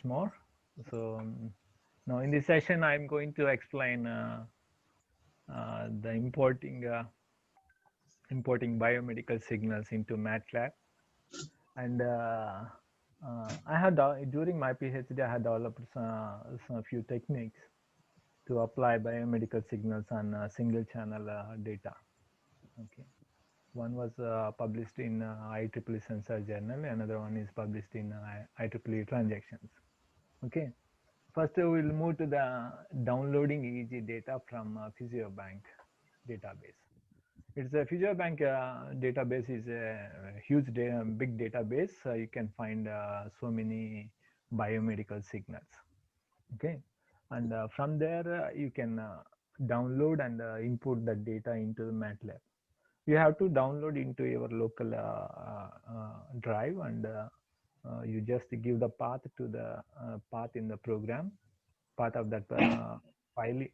more. So now in this session, I'm going to explain the importing biomedical signals into MATLAB. And I had during my PhD, I had developed some few techniques to apply biomedical signals on single channel data. Okay. One was published in IEEE Sensor Journal. Another one is published in IEEE Transactions. Okay. First, we'll move to the downloading EEG data from PhysioBank database. It's a PhysioBank database is a huge big database. You can find so many biomedical signals. Okay, and from there you can download and input the data into the MATLAB. You have to download into your local drive, and you just give the path to the path in the program, path of that file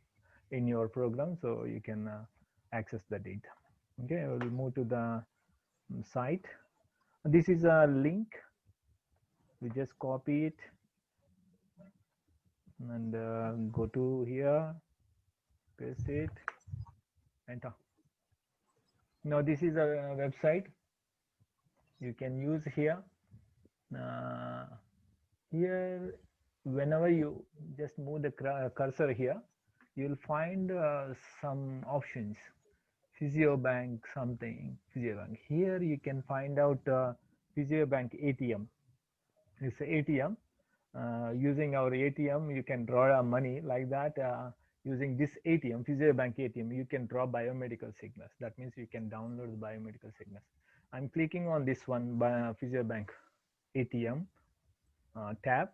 in your program, so you can access the data. Okay, I will move to the site. This is a link. We just copy it and go to here, paste it, enter. Now this is a website you can use here. Here, whenever you just move the cursor here, you'll find some options. PhysioBank something, PhysioBank. Here you can find out PhysioBank ATM. It's ATM. Using our ATM, you can draw money like that. Using this ATM, PhysioBank ATM, you can draw biomedical signals. That means you can download the biomedical signals. I'm clicking on this one by PhysioBank ATM tab.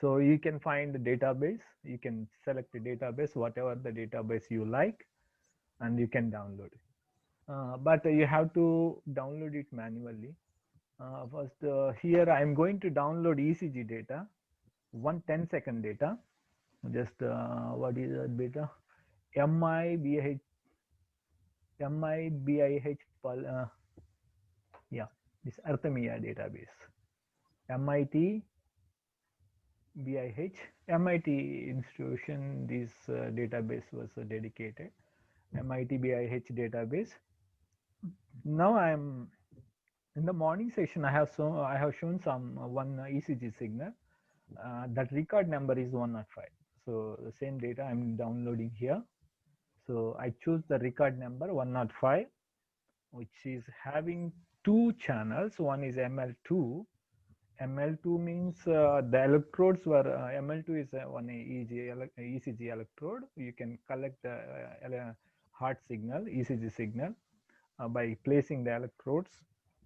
So you can find the database. You can select the database, whatever the database you like, and you can download it. But you have to download it manually. First, here I'm going to download ECG data, 10-second data. Just what is that data? MIBIH, yeah, this Artemia database. MIT institution, this database was dedicated. MIT BIH database. Now I'm in the morning session. I have shown some one ECG signal. That record number is 105. So the same data I'm downloading here. So I choose the record number 105, which is having two channels. One is ML2. ML2 means the electrodes were ML2 is one ECG electrode. You can collect the heart signal, ECG signal by placing the electrodes.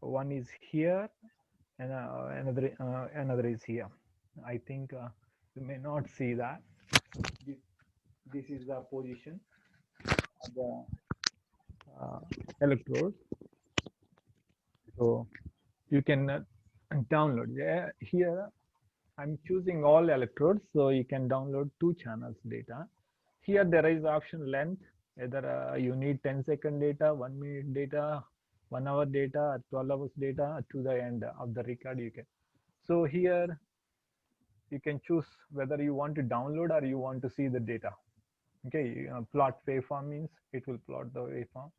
One is here, and another is here. I think you may not see that. This is the position of the electrode. So you can download. Yeah, here I'm choosing all electrodes, so you can download two channels data. Here there is option length, either you need 10-second data, 1 minute data, 1 hour data, 12 hours data to the end of the record you can. So here you can choose whether you want to download or you want to see the data. Okay, plot waveform means it will plot the waveform.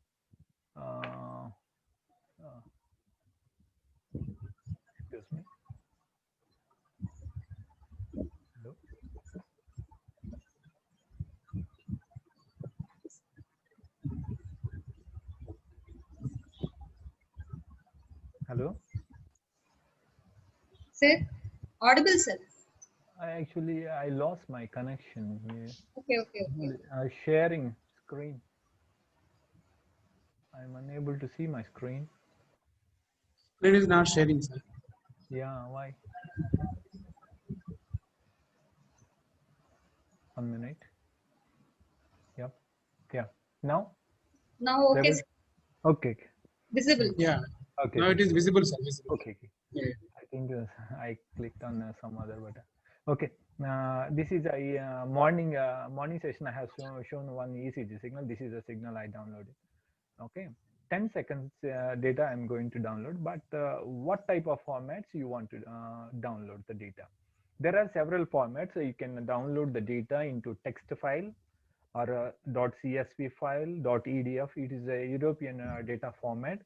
Excuse me. Hello. Hello. Sir, audible, sir. I lost my connection here. Okay. Sharing screen. I'm unable to see my screen. Screen is not sharing, sir. Yeah, why? 1 minute. Yep. Yeah. Now? Now, okay, sir. Okay. Visible. Yeah. Okay. Now it is visible, sir. Visible. Okay. Yeah. I think I clicked on some other button. Okay. This is a morning session. I have shown one ECG signal. This is a signal I downloaded. Okay. 10 seconds data I'm going to download, but what type of formats you want to download the data? There are several formats, so you can download the data into text file or a .csv file, .edf. It is a European data format.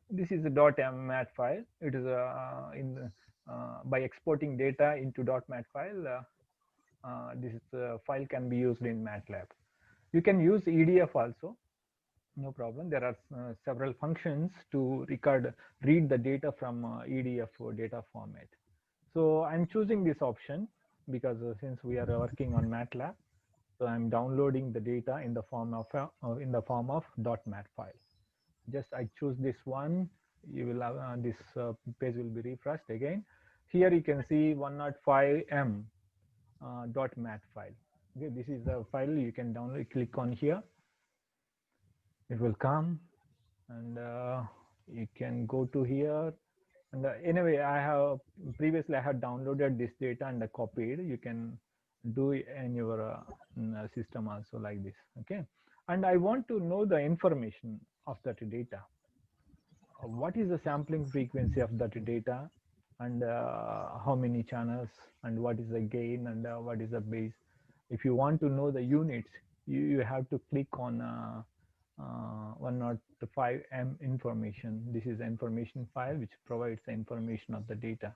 This is a .mat file. It is by exporting data into .mat file. This file can be used in MATLAB. You can use EDF also, no problem. There are several functions to read the data from EDF data format. So I'm choosing this option because since we are working on MATLAB, so I'm downloading the data in the form of .mat file. Just I choose this one. You will have this page will be refreshed again. Here you can see 105M .mat file. Okay, this is the file you can download. Click on here. It will come, and you can go to here. And anyway, I have downloaded this data and copied. You can do it in your system also like this. Okay, and I want to know the information of that data. What is the sampling frequency of that data, and how many channels, and what is the gain, and what is the base. If you want to know the units, you have to click on 105M information. This is the information file which provides the information of the data.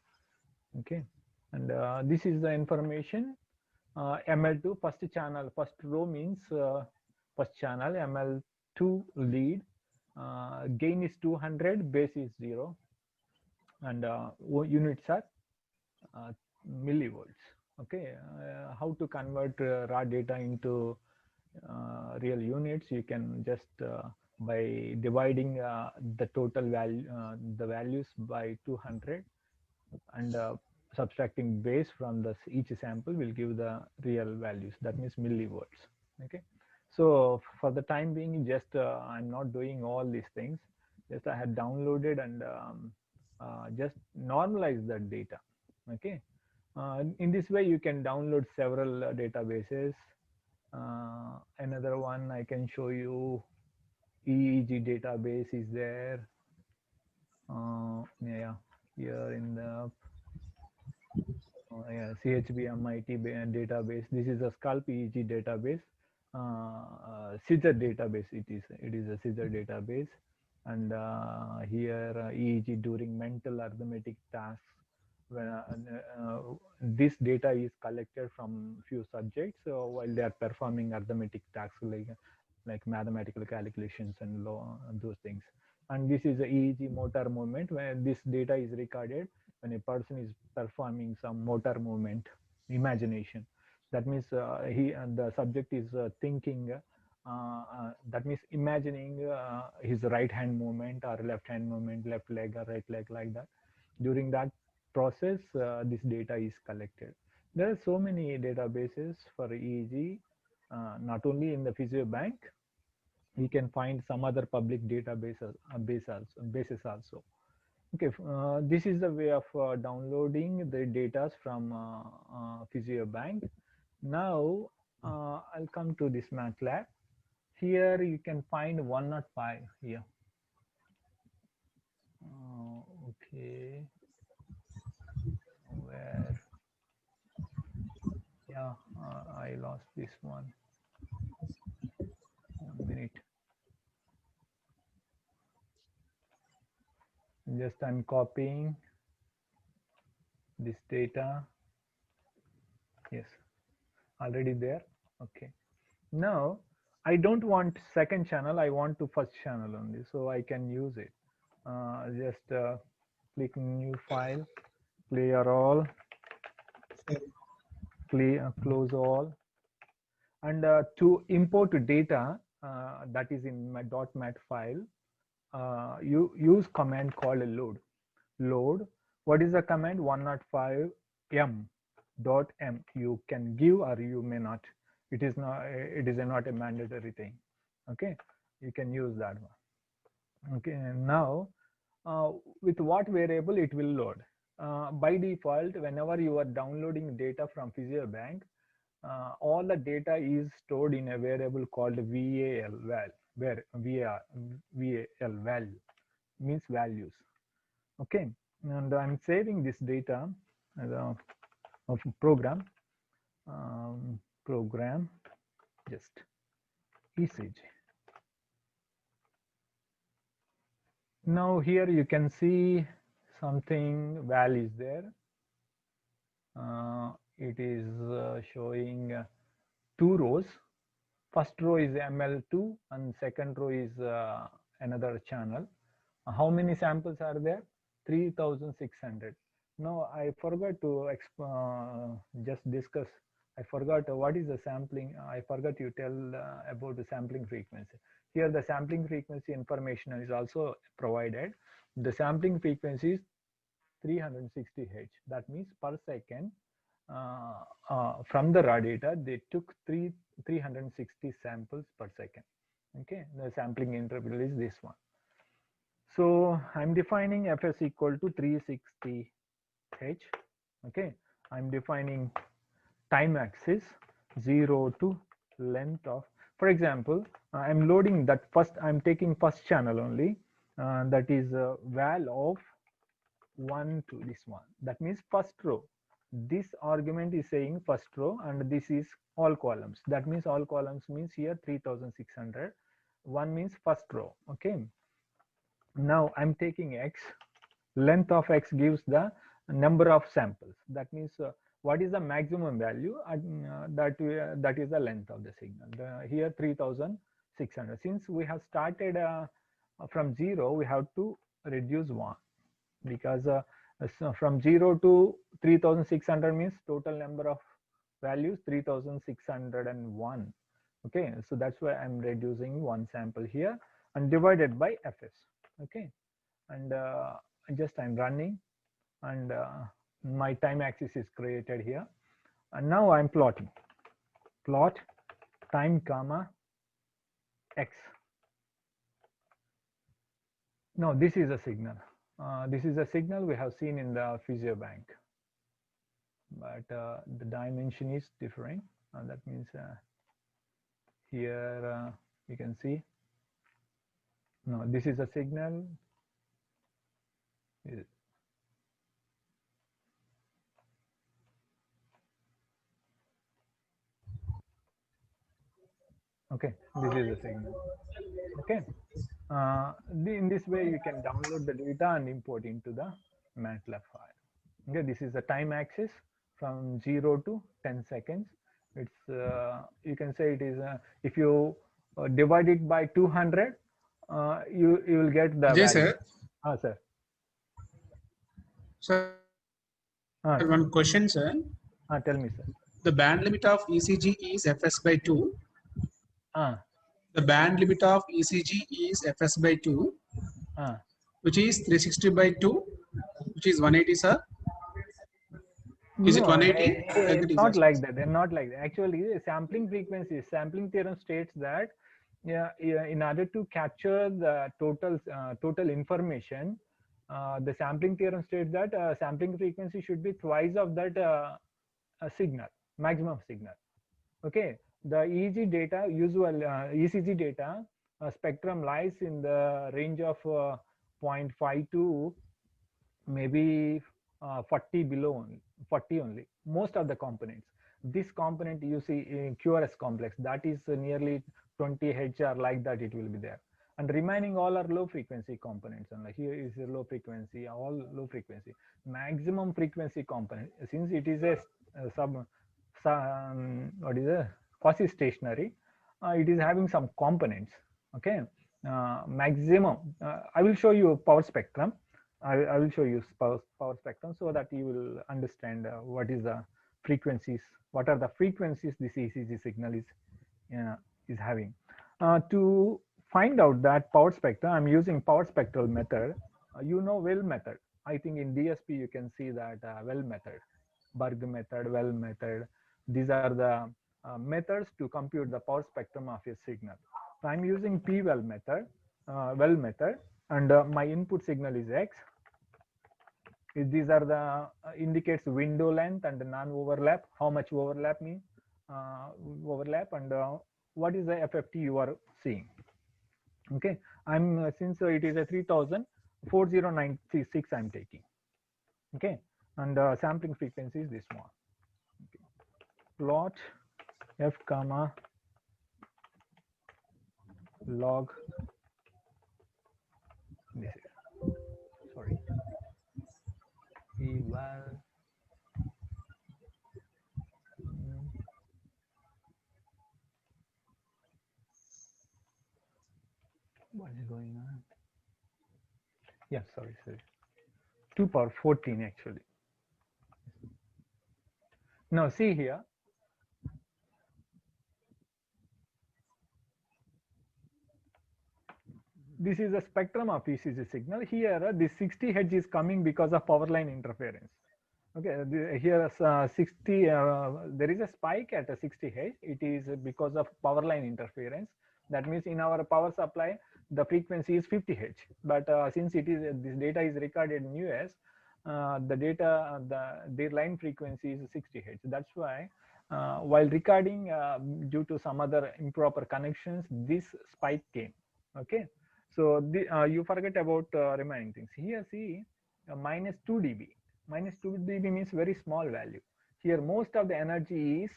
Okay, and this is the information. ML2 first channel, first row means first channel, ML2 lead. Gain is 200, base is 0, and units are millivolts. Okay, how to convert raw data into real units? You can just by dividing the total value, the values by 200, and subtracting base from each sample will give the real values. That means millivolts. Okay, so for the time being, just I'm not doing all these things. Just I had downloaded and just normalize that data. Okay, in this way you can download several databases. Another one I can show you, EEG database is there. Yeah, here in the CHB MIT database. This is a Scalp EEG database. Scissor database. It is a Scissor database, and here EEG during mental arithmetic tasks. When this data is collected from few subjects while they are performing arithmetic tasks like mathematical calculations and those things. And this is a EEG motor movement, where this data is recorded when a person is performing some motor movement, imagination. That means the subject is thinking. That means imagining his right hand movement or left hand movement, left leg or right leg, like that. During that process, this data is collected. There are so many databases for EEG, not only in the PhysioBank. We can find some other public databases bases also. Okay, this is the way of downloading the data from PhysioBank. Now I'll come to this MATLAB. Here you can find 105 here. Okay, where? Yeah, I lost this one. 1 minute. Just I'm copying this data. Yes, already there. Okay, now I don't want second channel, I want to first channel only, so I can use it. Just click new file, clear all, close all, and to import data that is in my .mat file, you use command called load. What is the command? 105m .m. You can give or you may not. It is not a mandatory thing. Okay, you can use that one. Okay, and now with what variable it will load. By default, whenever you are downloading data from PhysioBank, all the data is stored in a variable called VAL, where VAL value means values. Okay, and I'm saving this data as of program, just ECG. Now here you can see something values there. It is showing 2 rows. First row is ML2 and second row is another channel. How many samples are there? 3,600. Now I forgot to just discuss. I forgot what is the sampling. I forgot to tell about the sampling frequency. Here the sampling frequency information is also provided. The sampling frequency is 360 Hz. That means per second. From the raw data, they took 360 samples per second. Okay, the sampling interval is this one. So I'm defining fs equal to 360 H. Okay, I'm defining time axis 0 to length of, for example, I'm loading that first, I'm taking first channel only, that is val of 1 to this one. That means first row. This argument is saying first row and this is all columns. That means all columns means here 3,600. 1 means first row. Okay. Now I'm taking x. Length of x gives the number of samples. That means what is the maximum value? That is the length of the signal. Here 3,600. Since we have started from 0, we have to reduce 1 because so from 0 to 3,600 means total number of values 3,601. Okay, so that's why I'm reducing 1 sample here and divided by fs. Okay, and just I'm running and my time axis is created here, and now I'm plotting. Plot time comma x. Now this is a signal. This is a signal we have seen in the PhysioBank, but the dimension is different. That means here you can see. No, this is a signal. Okay, this is a signal. Okay, in this way you can download the data and import into the MATLAB file. Okay, this is the time axis from 0 to 10 seconds. It's you can say it is if you divide it by 200, you will get the Vijay value. sir. Sir. Sir, one question, sir. Tell me, sir. The band limit of ECG is fs by 2. The band limit of ECG is fs by 2, which is 360 by 2, which is 180, sir. Is it 180? It's not like that. They're not like that. Actually, sampling frequency, sampling theorem states that in order to capture the total information, the sampling theorem states that sampling frequency should be twice of that signal, maximum signal. Okay, the EEG data, usual ECG data spectrum lies in the range of 0.5 to maybe 40 below only, 40 only. Most of the components. This component you see in QRS complex, that is nearly 20 HR, like that it will be there. And remaining all are low frequency components. And here is a low frequency, all low frequency. Maximum frequency component, since it is a what is a quasi stationary, it is having some components. Okay, maximum. I will show you power spectrum. I will show you power spectrum so that you will understand what is the frequencies, what are the frequencies this ECG signal is having. To find out that power spectrum, I'm using power spectral method. You know Well method. I think in DSP you can see that Well method, Berg method, Well method. These are the methods to compute the power spectrum of a signal. So I'm using P-Well method, Well method, and my input signal is X. These are the indicates window length and non-overlap. How much overlap means overlap, and what is the FFT you are seeing. Okay, I'm since it is a 3,4096 I'm taking. Okay, and sampling frequency is this one. plot f comma log, this is, sorry, eval, what is going on? Yeah, sorry, 2 power 14 actually. Now see here, this is a spectrum of ECG signal. Here, this 60 Hz is coming because of power line interference. Okay, here 60, there is a spike at a 60 Hz. It is because of power line interference. That means in our power supply, the frequency is 50 Hz. But since it is this data is recorded in US, the data, their line frequency is 60 Hz. That's why while recording, due to some other improper connections, this spike came. Okay, so you forget about remaining things. Here, see, minus 2 dB. Minus 2 dB means very small value. Here, most of the energy is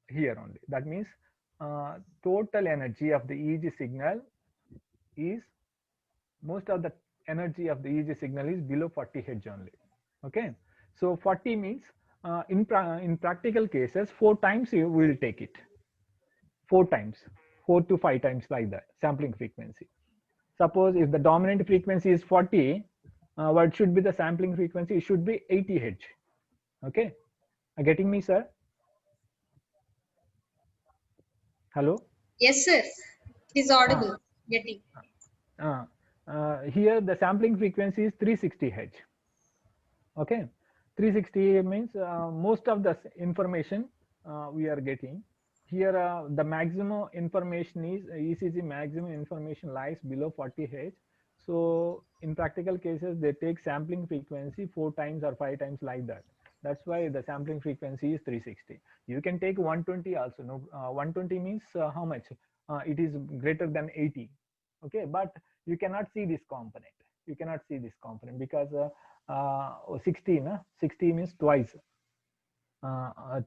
here only. That means total energy of the EEG signal is, most of the energy of the EEG signal is below 40 Hz only. Okay, so 40 means in practical cases, 4 times you will take it. 4 times, 4 to 5 times like that, sampling frequency. Suppose if the dominant frequency is 40, what should be the sampling frequency? It should be 80 Hz. Okay, are getting me, sir? Hello? Yes, sir. It is audible. Getting. Here the sampling frequency is 360 Hz. Okay, 360 means most of the information we are getting. Here the maximum information is ECG maximum information lies below 40 Hz. So in practical cases, they take sampling frequency 4 times or 5 times like that. That's why the sampling frequency is 360. You can take 120 also. No, 120 means how much? It is greater than 80. Okay, but you cannot see this component. You cannot see this component because 60 means twice.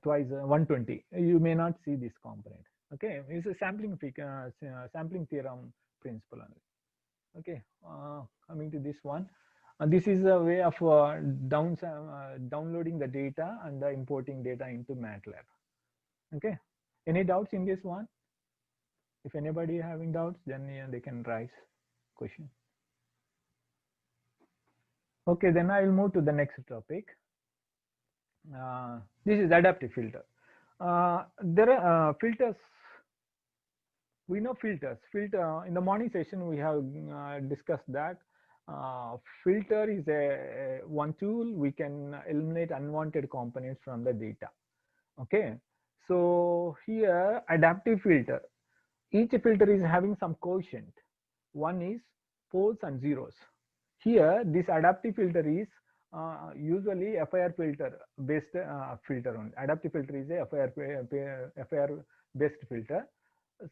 Twice 120. You may not see this component. Okay, it's a sampling theorem principle only. Okay, coming to this one, this is a way of downloading the data and importing data into MATLAB. Okay, any doubts in this one? If anybody having doubts, then they can raise question. Okay, then I will move to the next topic. This is adaptive filter. There are filters. We know filters. Filter in the morning session we have discussed that filter is a one tool we can eliminate unwanted components from the data. Okay, so here adaptive filter. Each filter is having some quotient. One is poles and zeros. Here this adaptive filter is usually FIR filter based filter on. Adaptive filter is a FIR based filter.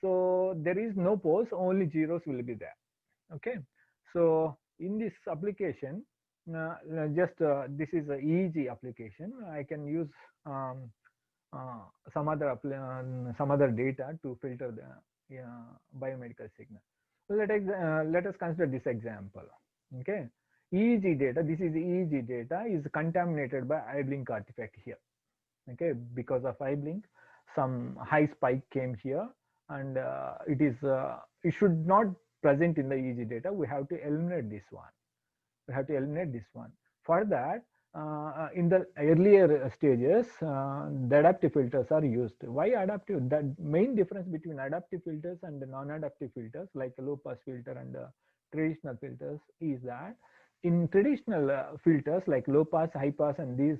So there is no poles, only zeros will be there. Okay, so in this application, this is a EEG application. I can use some other data to filter the biomedical signal. So let us consider this example. Okay, EEG data. This is EEG data is contaminated by eye blink artifact here. Okay, because of eye blink, some high spike came here. And it should not present in the EEG data. We have to eliminate this one. We have to eliminate this one. For that, in the earlier stages, the adaptive filters are used. Why adaptive? The main difference between adaptive filters and the non-adaptive filters, like a low pass filter and traditional filters, is that in traditional filters like low pass, high pass, and these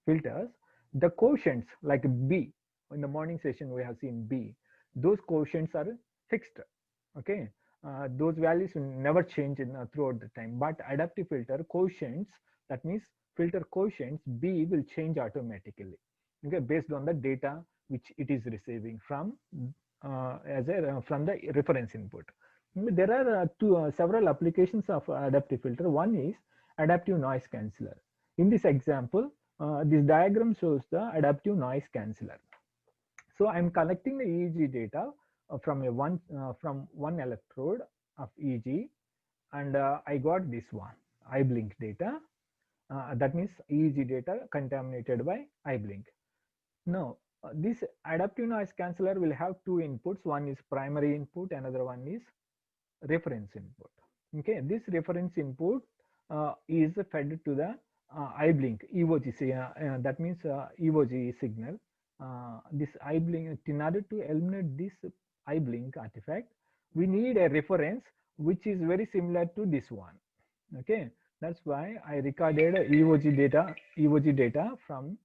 filters, the quotients like B. In the morning session, we have seen B. Those quotients are fixed. Okay, those values never change throughout the time. But adaptive filter quotients, that means filter quotients B will change automatically. Okay, based on the data which it is receiving from from the reference input. There are several applications of adaptive filter. One is adaptive noise canceller. In this example, This diagram shows the adaptive noise canceller. So I'm collecting the EEG data from one electrode of EEG, and I got this one eye blink data. That means EEG data contaminated by eye blink. Now, this adaptive noise canceller will have two inputs. One is primary input, another one is reference input. Okay, this reference input is fed to the eye blink EOG. That means EOG signal. This eye blink, in order to eliminate this eye blink artifact, we need a reference which is very similar to this one. Okay, that's why I recorded EOG data from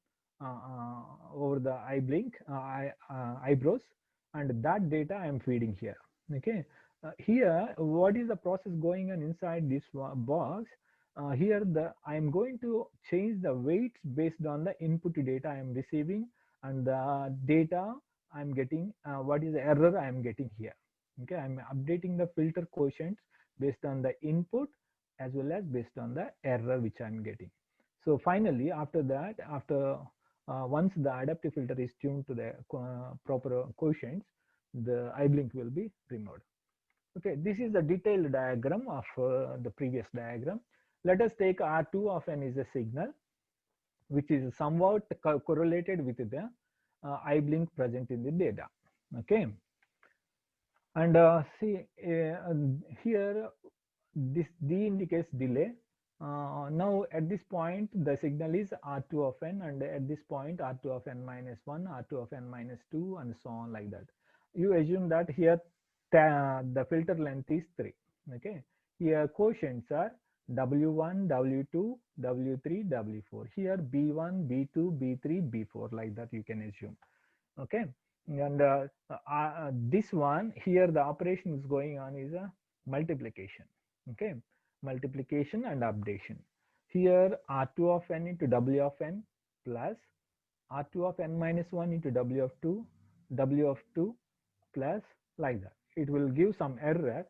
over the eye blink eyebrows, and that data I am feeding here. Okay, here what is the process going on inside this box? Here I am going to change the weights based on the input data I am receiving and the data I am getting. What is the error I am getting here? Okay, I am updating the filter quotients based on the input as well as based on the error which I am getting. So finally, after that, once the adaptive filter is tuned to the proper quotients, the eye blink will be removed. Okay, this is the detailed diagram of the previous diagram. Let us take R2 of n is a signal which is somewhat correlated with the eye blink present in the data. Okay, and see here this D indicates delay. Now at this point the signal is R2 of n, and at this point R2 of n minus 1, R2 of n minus 2, and so on like that. You assume that here the filter length is 3. Okay, here quotients are W1, W2, W3, W4. Here B1, B2, B3, B4, like that you can assume. Okay, and this one here the operation is going on is a multiplication. Okay, multiplication and updation. Here R2 of n into W of n plus R2 of n minus 1 into W of 2 plus like that. It will give some error.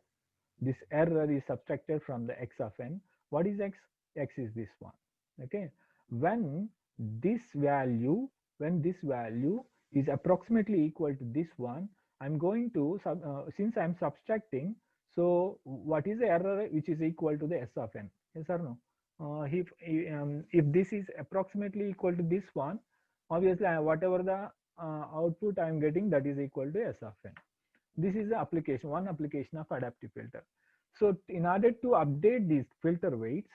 This error is subtracted from the x of n. What is x? X is this one. Okay, when this value is approximately equal to this one, I'm going to since I'm subtracting, so what is the error which is equal to the s of n? Yes or no? If this is approximately equal to this one, obviously whatever the output I'm getting, that is equal to s of n. This is the application, one application of adaptive filter. So in order to update these filter weights,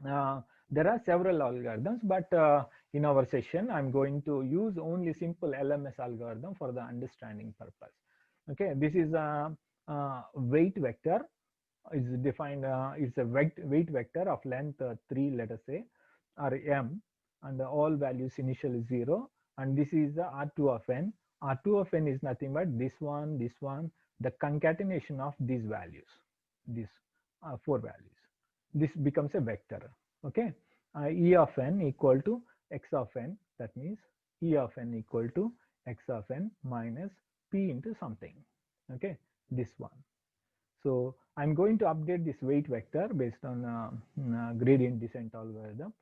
there are several algorithms, but in our session I'm going to use only simple LMS algorithm for the understanding purpose. Okay, this is a weight vector. Is defined it's a weight vector of length 3, let us say, or m, and all values initially 0, and this is the R2 of n. R2 of n is nothing but this one, the concatenation of these values, these 4 values. This becomes a vector. Okay, E of n equal to x of n. That means E of n equal to x of n minus p into something. Okay, this one. So I'm going to update this weight vector based on gradient descent algorithm.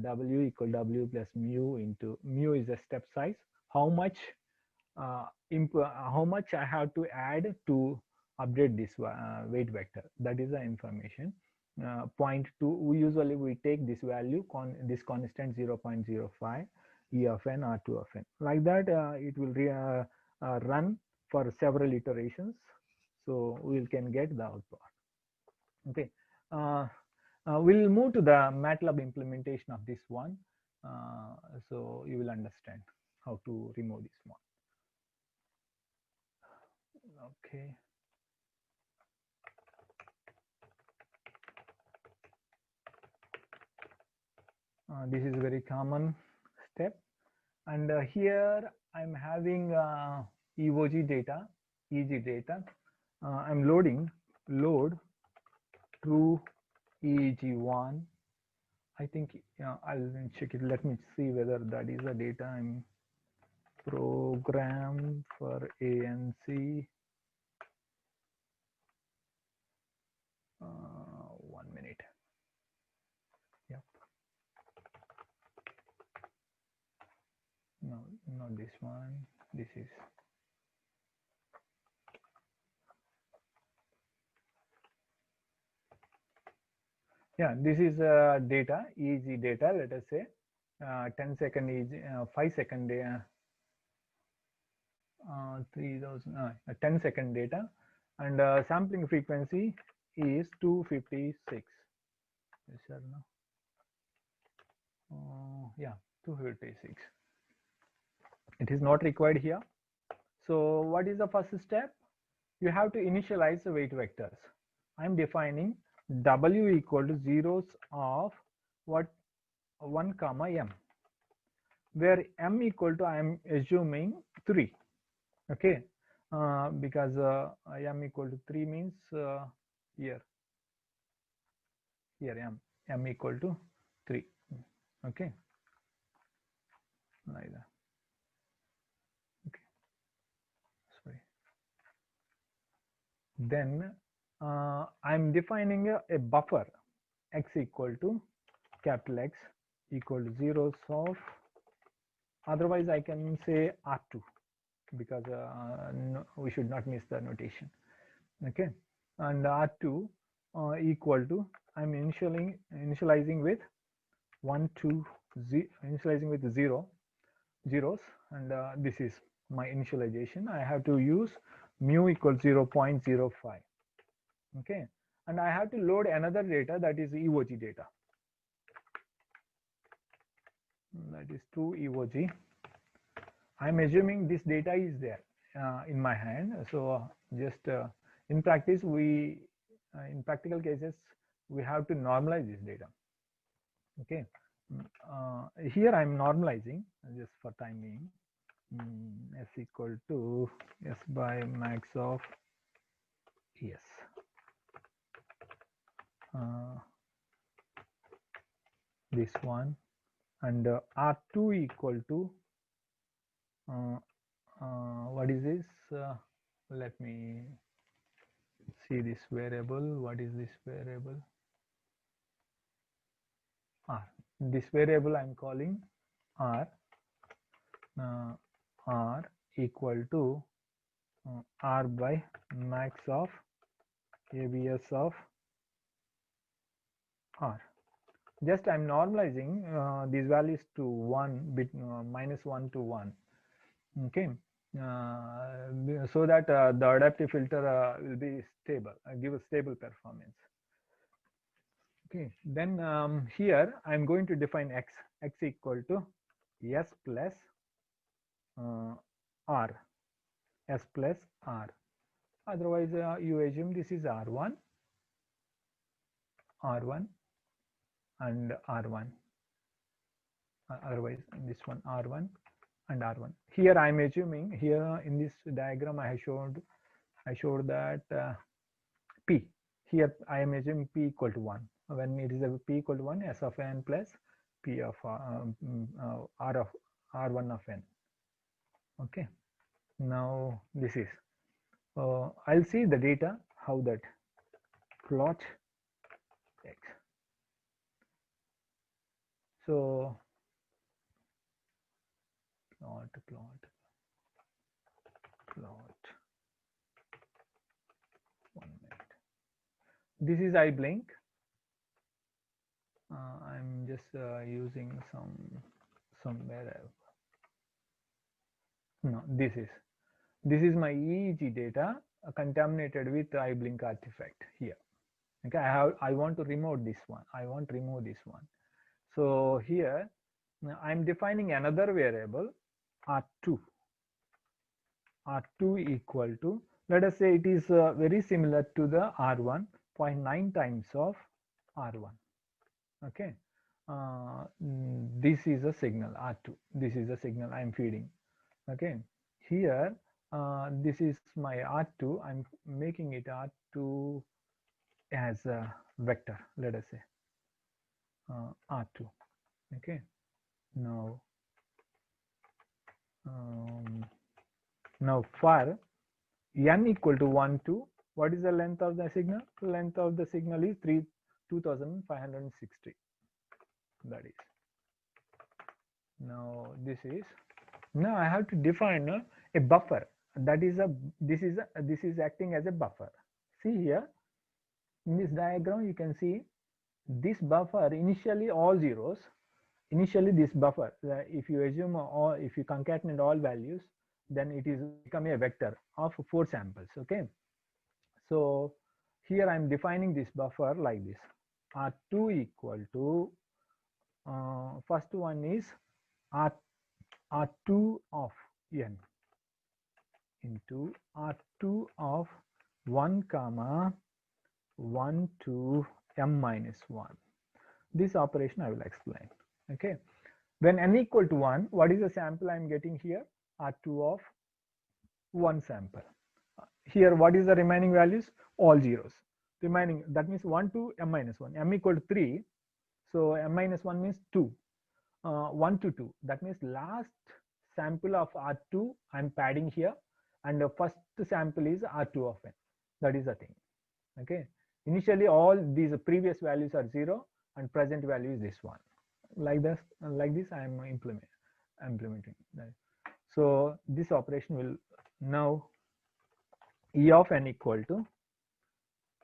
W equal W plus mu into mu is a step size. How much I have to add to update this weight vector? That is the information. 0.2. We take this value, this constant 0.05 E of n, R2 of n. Like that, it will run for several iterations. So we can get the output. Okay, we'll move to the MATLAB implementation of this one. So you will understand how to remove this one. Okay. This is a very common step, and here I'm having EOG data, EG data. I'm load true EEG1. I think I'll check it. Let me see whether that is the data I'm programmed for ANC. 1 minute. Yep. not this one, this is. Yeah, this is data, EEG data, let us say 10 second EEG, 5 second 10 second data, and sampling frequency is 256. Yes, sir, no? Yeah, 256. It is not required here. So what is the first step? You have to initialize the weight vectors. I'm defining W equal to zeros of what 1 comma M, where M equal to, I am assuming 3. Okay, because M equal to 3 means here M equal to 3. Okay, like that. Okay, sorry. Then I'm defining a buffer X equal to capital X equal to zeros of, otherwise I can say R2, because no, we should not miss the notation. Okay, and R2 equal to, I'm initializing with 1 2 initializing with zeros, and this is my initialization. I have to use mu equals 0.05. Okay, and I have to load another data, that is EOG data, that is 2 EOG. I'm assuming this data is there in my hand. So just in practice, we in practical cases, we have to normalize this data. Okay, here I'm normalizing just for time being. S equal to S by max of ES. This one, and R2 equal to what is this? Let me see this variable. What is this variable? R. This variable I'm calling R. R equal to R by max of ABS of R. Just I'm normalizing these values to 1 bit, -1 to 1. Okay, so that the adaptive filter will be stable, give a stable performance. Okay, then here I'm going to define X equal to S plus R, S plus R. Otherwise, you assume this is R1, and R1. Otherwise, this one R1 and R1. Here I'm assuming, here in this diagram I showed that P. Here I am assuming P equal to 1. When it is a P equal to 1, S of n plus P of R of R1 of n. Okay. Now this is. I'll see the data, how that plot X. So plot. 1 minute. This is iBlink. I'm just using somewhere else. No, this is my EEG data contaminated with iBlink artifact here. Okay, I want to remove this one. So here I'm defining another variable R2. R2 equal to, let us say it is very similar to the R1, 0.9 times of R1. Okay, this is a signal R2. This is a signal I'm feeding. Okay, here this is my R2. I'm making it R2 as a vector. Let us say R2. Okay, now for n equal to 1 to, what is the length of the signal? The length of the signal is 2560. That is. Now this is Now I have to define a buffer. That is this is acting as a buffer. See here in this diagram, you can see this buffer initially all zeros. Initially this buffer, if you assume all, if you concatenate all values, then it is become a vector of 4 samples. Okay, so here I'm defining this buffer like this: R2 equal to first one is R2 of n into R2 of 1 comma 1 to m minus 1. This operation I will explain. Okay, when n equal to 1, what is the sample I'm getting here? R2 of 1 sample. Here what is the remaining values? All zeros. Remaining, that means 1 to m minus 1. M equal to 3, so m minus 1 means 2. 1 to 2, that means last sample of R2 I'm padding here, and the first sample is R2 of n. That is the thing. Okay, initially all these previous values are 0 and present value is this one. Like this I am implementing that. So this operation will now E of n equal to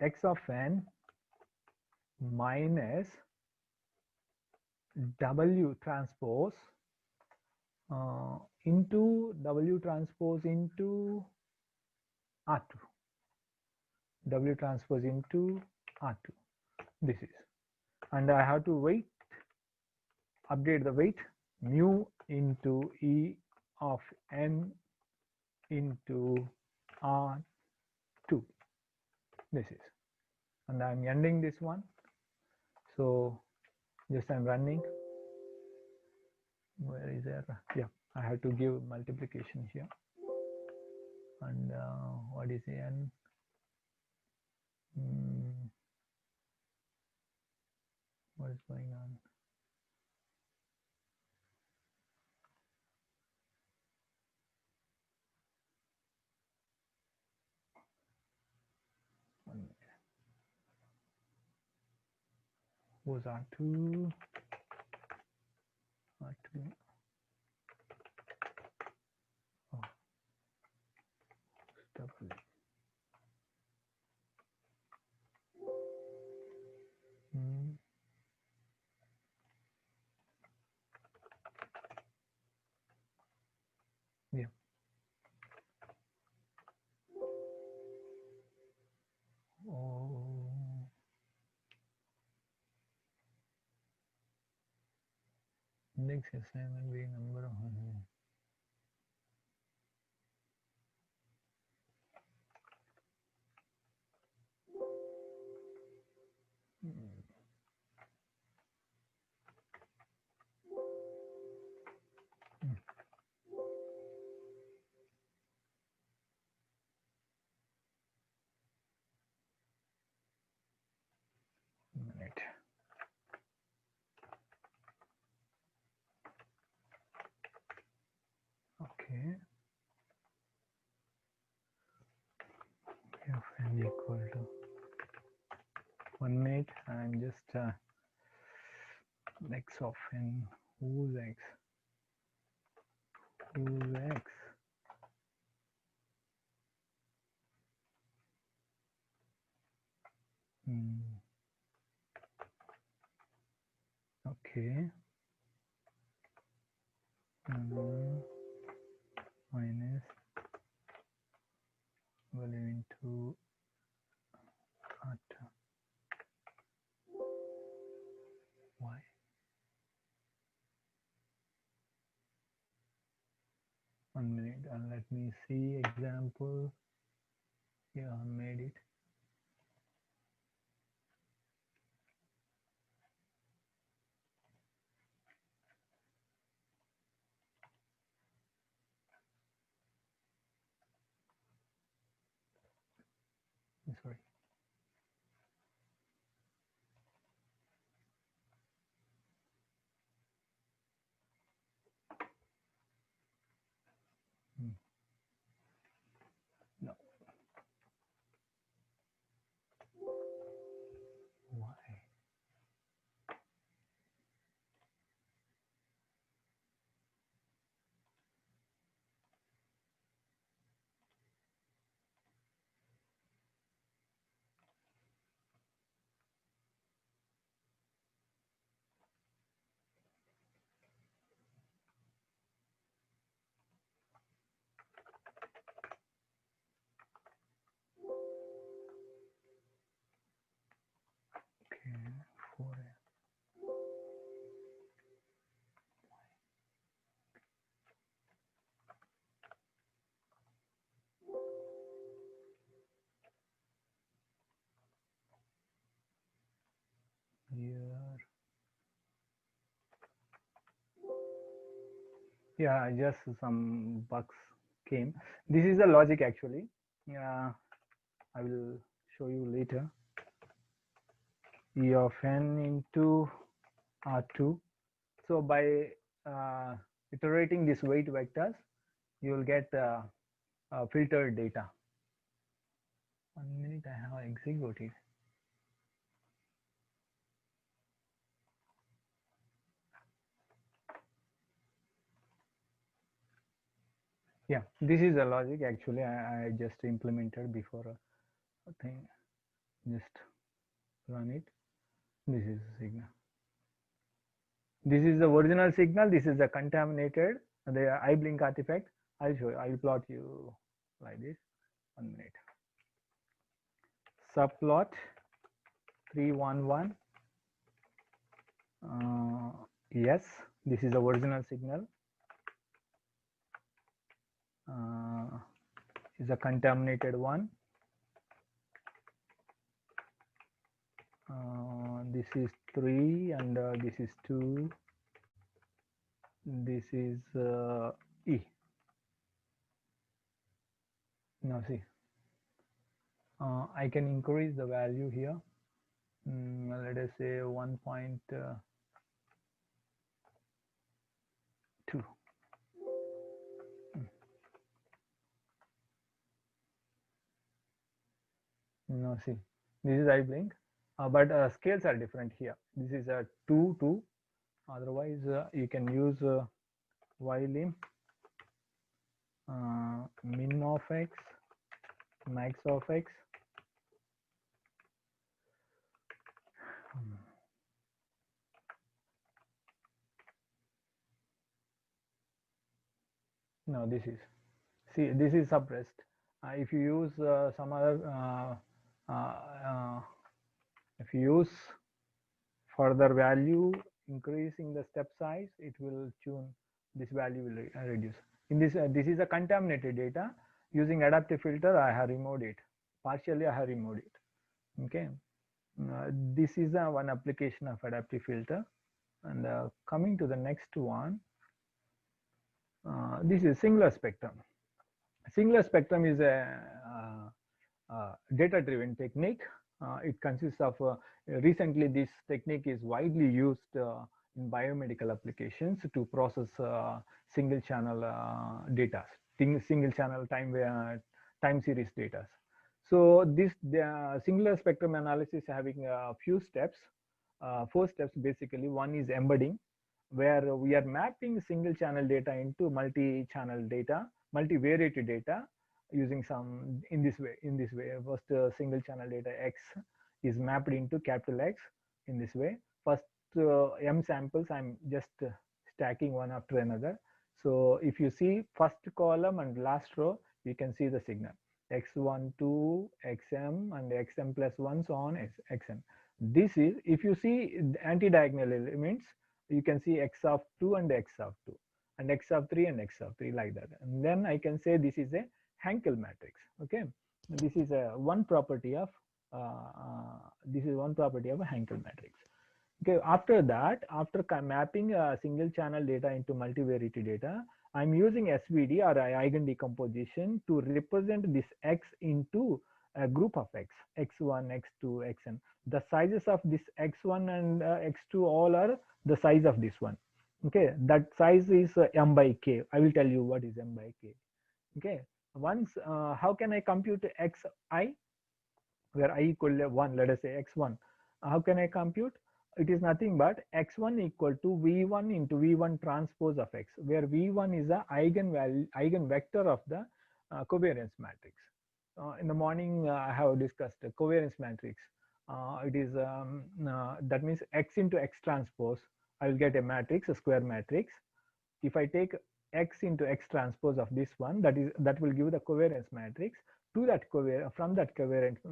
x of n minus W transpose into W transpose into R2. W transpose into R2. This is, and I have to weight, update the weight, mu into E of n into R2. This is, and I'm ending this one. So just I'm running. Where is there? Yeah, I have to give multiplication here. And what is the n? What is going on? Was R2, R2. Oh, double. Yeah. Oh. Index assignment being number of minute. Okay. F n equal to 1 minute. I'm just x of n. Who's x? Who's x? Okay. Minus value into R2. Why? One minute, and let me see example. Yeah, I made it. Sorry. No. Why? here. Yeah, just some bugs came. This is the logic actually. I will show you later. E of n into R2. So by iterating these weight vectors, you will get filtered data. 1 minute, I have executed. Yeah, this is the logic actually. I just implemented before a thing. Just run it. This is the signal. This is the original signal. This is the contaminated, the eye blink artifact. I'll show you. I'll plot you like this. 1 minute. Subplot 311. Yes, this is the original signal. Is a contaminated one. This is 3 and this is 2. This is E. Now see, I can increase the value here. Let us say 1.2. Now see, this is eye blink, but scales are different here. This is a 2, 2. Otherwise, you can use y-lim, min of x, max of x. No, this is, see, this is suppressed. If you use some other, if you use further value, increasing the step size, it will tune, this value will reduce. In this, this is a contaminated data. Using adaptive filter, I have removed it. Partially, I have removed it. Okay. This is one application of adaptive filter. And coming to the next one, this is singular spectrum. Singular spectrum is a data-driven technique. It consists of, recently this technique is widely used in biomedical applications to process single channel data, single channel time series data. So this singular spectrum analysis having a few steps, 4 steps basically. One is embedding, where we are mapping single channel data into multi-channel data, multivariate data, using some in this way. First single channel data X is mapped into capital X in this way. First M samples I'm just stacking one after another. So if you see first column and last row, you can see the signal X12, XM and XM plus 1, so on XM. This is, if you see anti-diagonal elements, you can see X of 2 and X of 2 and X of 3 and X of 3 like that. And then I can say this is a Hankel matrix. Okay, this is one property of a Hankel matrix. Okay, after that, after mapping single channel data into multivariate data, I'm using SVD or eigen decomposition to represent this X into a group of X, X1, X2, Xn. The sizes of this X1 and X2 all are the size of this one. Okay, that size is M by K. I will tell you what is M by K. Okay, once how can I compute Xi, where I equal to 1, let us say X1. How can I compute? It is nothing but X1 equal to V1 into V1 transpose of X, where V1 is the eigenvector of the covariance matrix. In the morning, I have discussed the covariance matrix. It is that means X into X transpose. I will get a matrix, a square matrix. If I take X into X transpose of this one, that will give the covariance matrix. To that from that covariance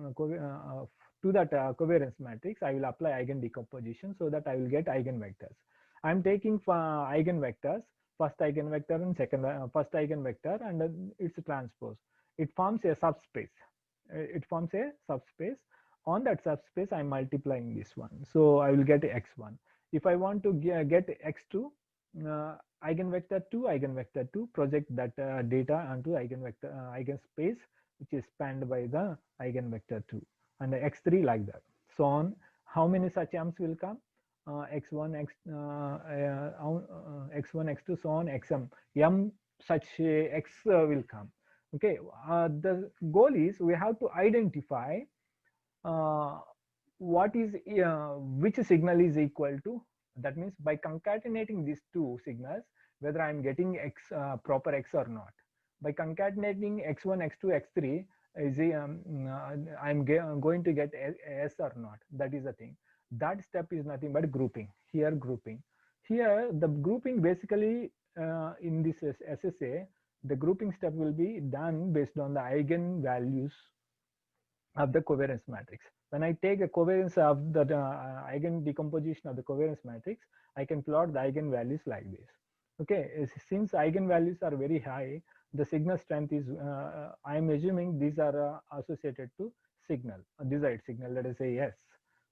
to that covariance matrix, I will apply eigen decomposition so that I will get eigenvectors. I'm taking eigenvectors, first eigenvector and second first eigenvector, and its transpose. It forms a subspace. On that subspace, I'm multiplying this one. So I will get x1. If I want to get x2, eigenvector 2, eigenvector 2, project that data onto eigenvector eigenspace, which is spanned by the eigenvector 2, and the x3 like that. So on, how many such m's will come? X1, x1, x2, so on, xm, m such x will come. Okay, the goal is we have to identify what is which signal is equal to. That means by concatenating these two signals, whether I'm getting x proper x or not. By concatenating x1, x2, x3, is I'm going to get s or not. That is the thing. That step is nothing but grouping. Here grouping. Here the grouping basically in this SSA, the grouping step will be done based on the eigen values of the covariance matrix. When I take a covariance of the eigen decomposition of the covariance matrix, I can plot the eigenvalues like this. Okay, since eigenvalues are very high, the signal strength is, I'm assuming these are associated to signal, a desired signal, let us say yes.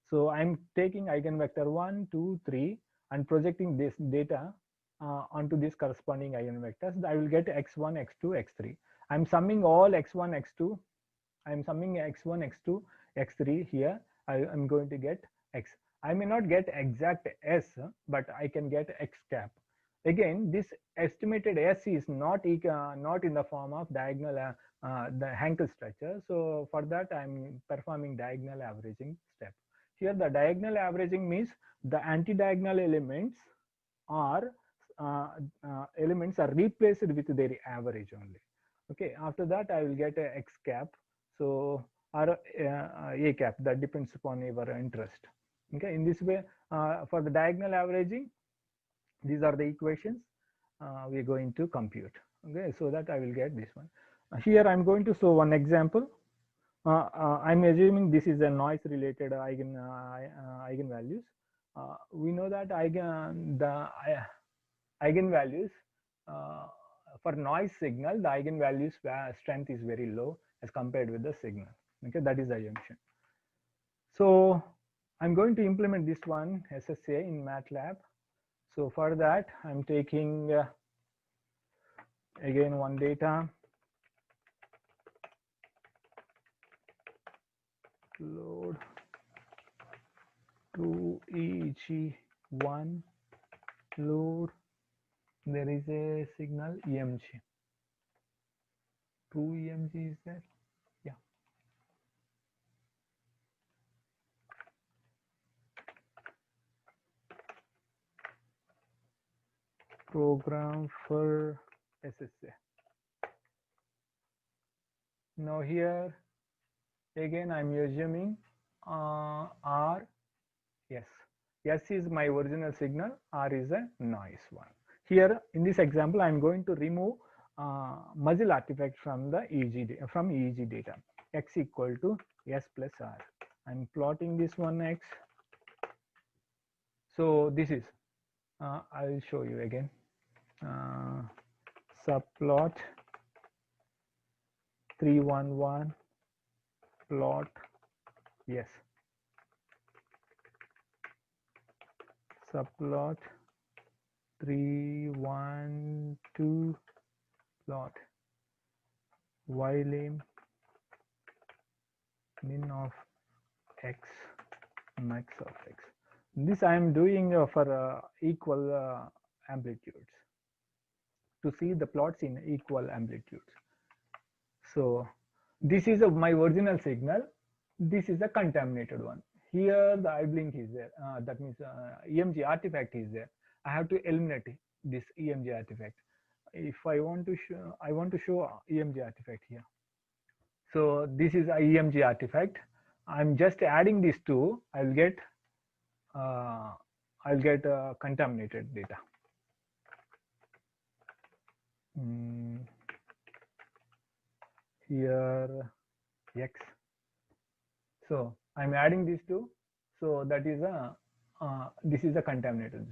So I'm taking eigenvector 1, 2, 3 and projecting this data onto these corresponding eigenvectors. I will get x1, x2, x3. I'm summing all x1, x2. I'm summing x1, x2, x3 here. I'm going to get x. I may not get exact s, but I can get x cap. Again, this estimated s is not in the form of diagonal the Hankel structure. So for that, I'm performing diagonal averaging step. Here, the diagonal averaging means the anti-diagonal elements are replaced with their average only. Okay, after that I will get a x cap, so or a cap, that depends upon your interest. Okay, in this way, for the diagonal averaging, these are the equations we are going to compute. Okay, so that I will get this one. Here I'm going to show one example. I'm assuming this is a noise related eigenvalues. We know that eigenvalues for noise signal, the eigenvalues strength is very low as compared with the signal. Okay, that is the assumption. So I'm going to implement this one SSA in MATLAB. So for that, I'm taking again one data, load to EG1, load, there is a signal EMG. 2 EMG is there? Yeah. Program for SSA. Now here again I'm assuming R, yes, S is my original signal, R is a noise one. Here in this example I'm going to remove muzzle artifact from the EEG data. X equal to S plus R. I'm plotting this one X. So this is I will show you again. Subplot 311 plot, yes, subplot 312 plot ylim min of x, max of x. This I am doing for equal amplitudes, to see the plots in equal amplitudes. So this is my original signal. This is a contaminated one. Here the eye blink is there. That means EMG artifact is there. I have to eliminate this EMG artifact. If I want to show EMG artifact here. So this is a EMG artifact. I'm just adding these two. I'll get contaminated data. Here X. So I'm adding these two. So that is this is a contaminated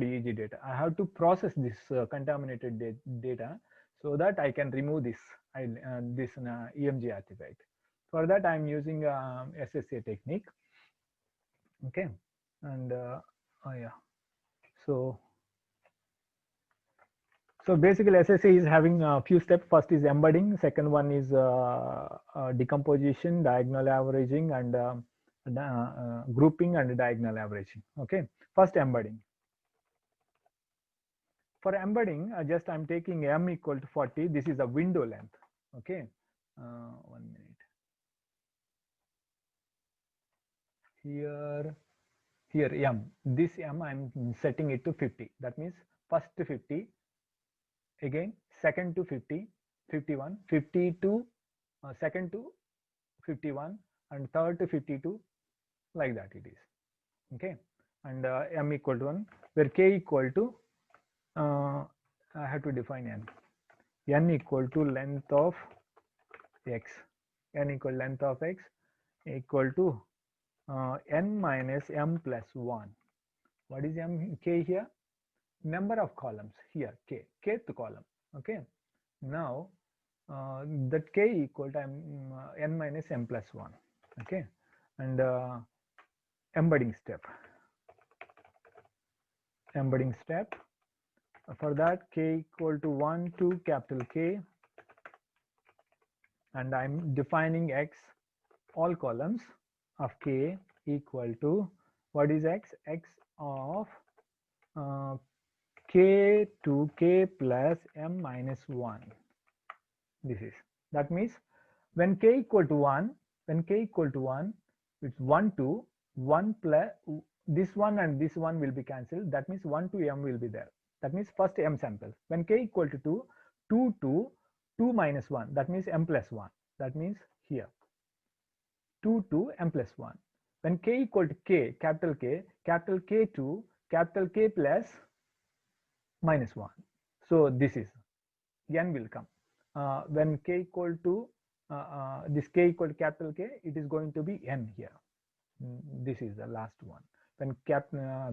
EEG data. I have to process this contaminated data so that I can remove this EMG artifact. For that, I'm using SSA technique. Okay, and oh yeah, so basically SSA is having a few steps. First is embedding, second one is decomposition, diagonal averaging, and grouping and diagonal averaging. Okay, first embedding. For embedding, just I'm taking m equal to 40. This is a window length. Okay, 1 minute. Here m, this m I'm setting it to 50. That means first to 50, again second to 50, 51, 52, second to 51, and third to 52, like that it is. Okay, and m equal to 1, where k equal to I have to define n equal to length of x, n equal length of x equal to n minus m plus 1. What is m k here? Number of columns here, kth column. Okay, now that k equal to n minus m plus 1. Okay, and embedding step. For that, k equal to 1 to capital K, and I'm defining x, all columns of k equal to, what is x? X of k to k plus m minus 1. This is, that means when k equal to 1, it's 1 to 1 plus this one and this one will be cancelled. That means 1 to m will be there. That means first m samples. When k equal to 2, 2 to 2 minus 1, that means m plus 1. That means here 2 to m plus 1. When k equal to k, capital K to capital K plus minus 1. So this is, n will come. When k equal to this k equal to capital K, it is going to be n here. This is the last one. When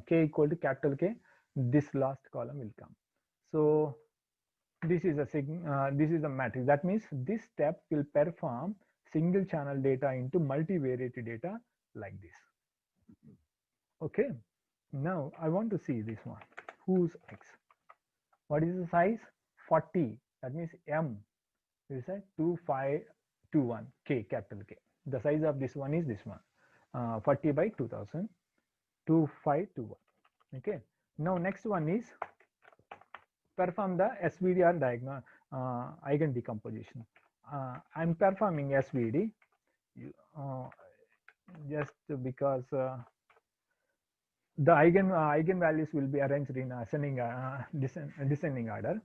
k equal to capital K, this last column will come. So this is a matrix. That means this step will perform single channel data into multivariate data like this. Okay, now I want to see this one. Whose x? What is the size? 40. That means m is a 2521 k, capital K. The size of this one is this one, 40 by 2000, 2521. Okay, now next one is perform the SVD or diagonal eigen decomposition. I'm performing SVD just because the eigenvalues will be arranged in ascending descending order.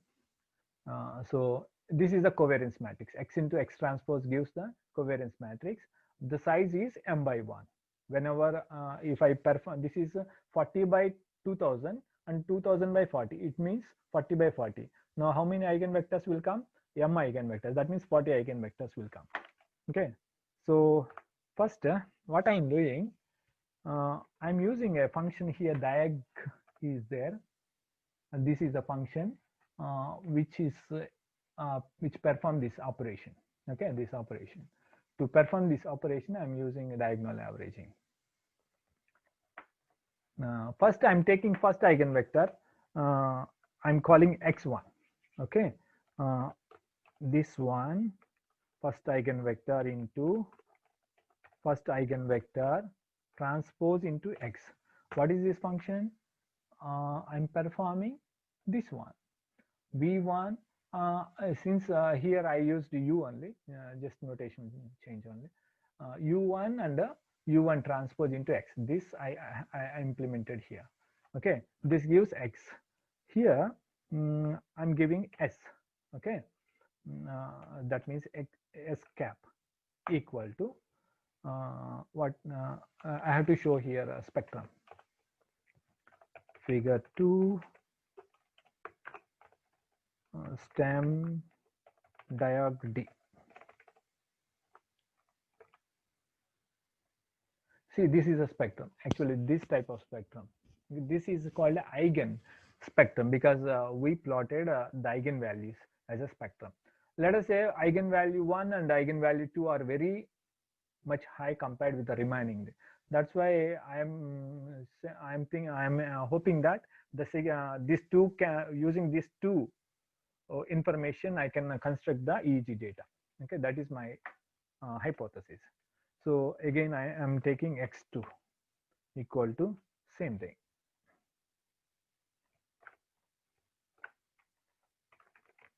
So this is a covariance matrix. X into X transpose gives the covariance matrix. The size is m by 1. Whenever if I perform, this is 40 by 2000 and 2000 by 40, it means 40 by 40. Now how many eigenvectors will come? M eigenvectors. That means 40 eigenvectors will come. Okay, so first what I'm doing, I'm using a function here, diag is there, and this is a function which perform this operation. Okay, this operation. To perform this operation, I'm using a diagonal averaging. First, I'm taking first eigenvector. I'm calling x1. Okay, this one, first eigenvector into first eigenvector transpose into x. What is this function? I'm performing this one, v1. Since here I used u only, just notation change only, u1 and u1 transpose into x. This I implemented here. Okay, this gives x. Here I'm giving s. Okay, that means s cap equal to what I have to show here a spectrum. Figure 2, stem diag D. See, this is a spectrum. Actually, this type of spectrum. This is called eigen spectrum because we plotted the eigenvalues as a spectrum. Let us say eigenvalue 1 and eigenvalue 2 are very much high compared with the remaining. That's why I'm hoping that these two using these two information I can construct the EEG data. Okay, that is my hypothesis. So again I am taking x2 equal to same thing,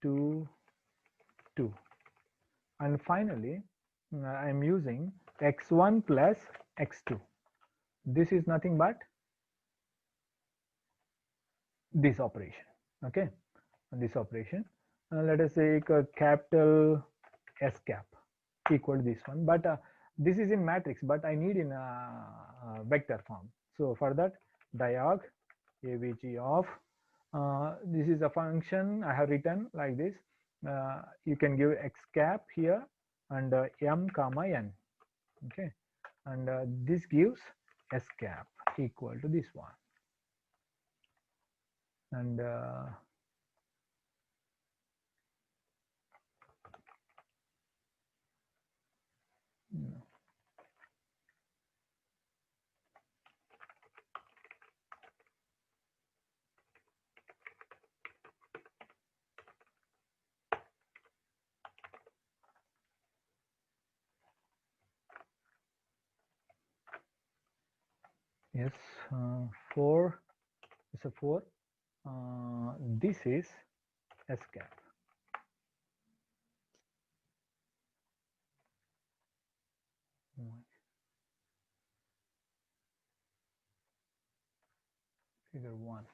2 2, and finally I am using x1 plus x2. This is nothing but this operation. Okay, this operation, let us say a capital S cap equal to this one, but this is in matrix, but I need in vector form. So for that, diag avg of this is a function I have written like this. You can give x cap here and m comma n. Okay, and this gives S cap equal to this one, and yes, 4 is a 4. This is S cap. Figure 1.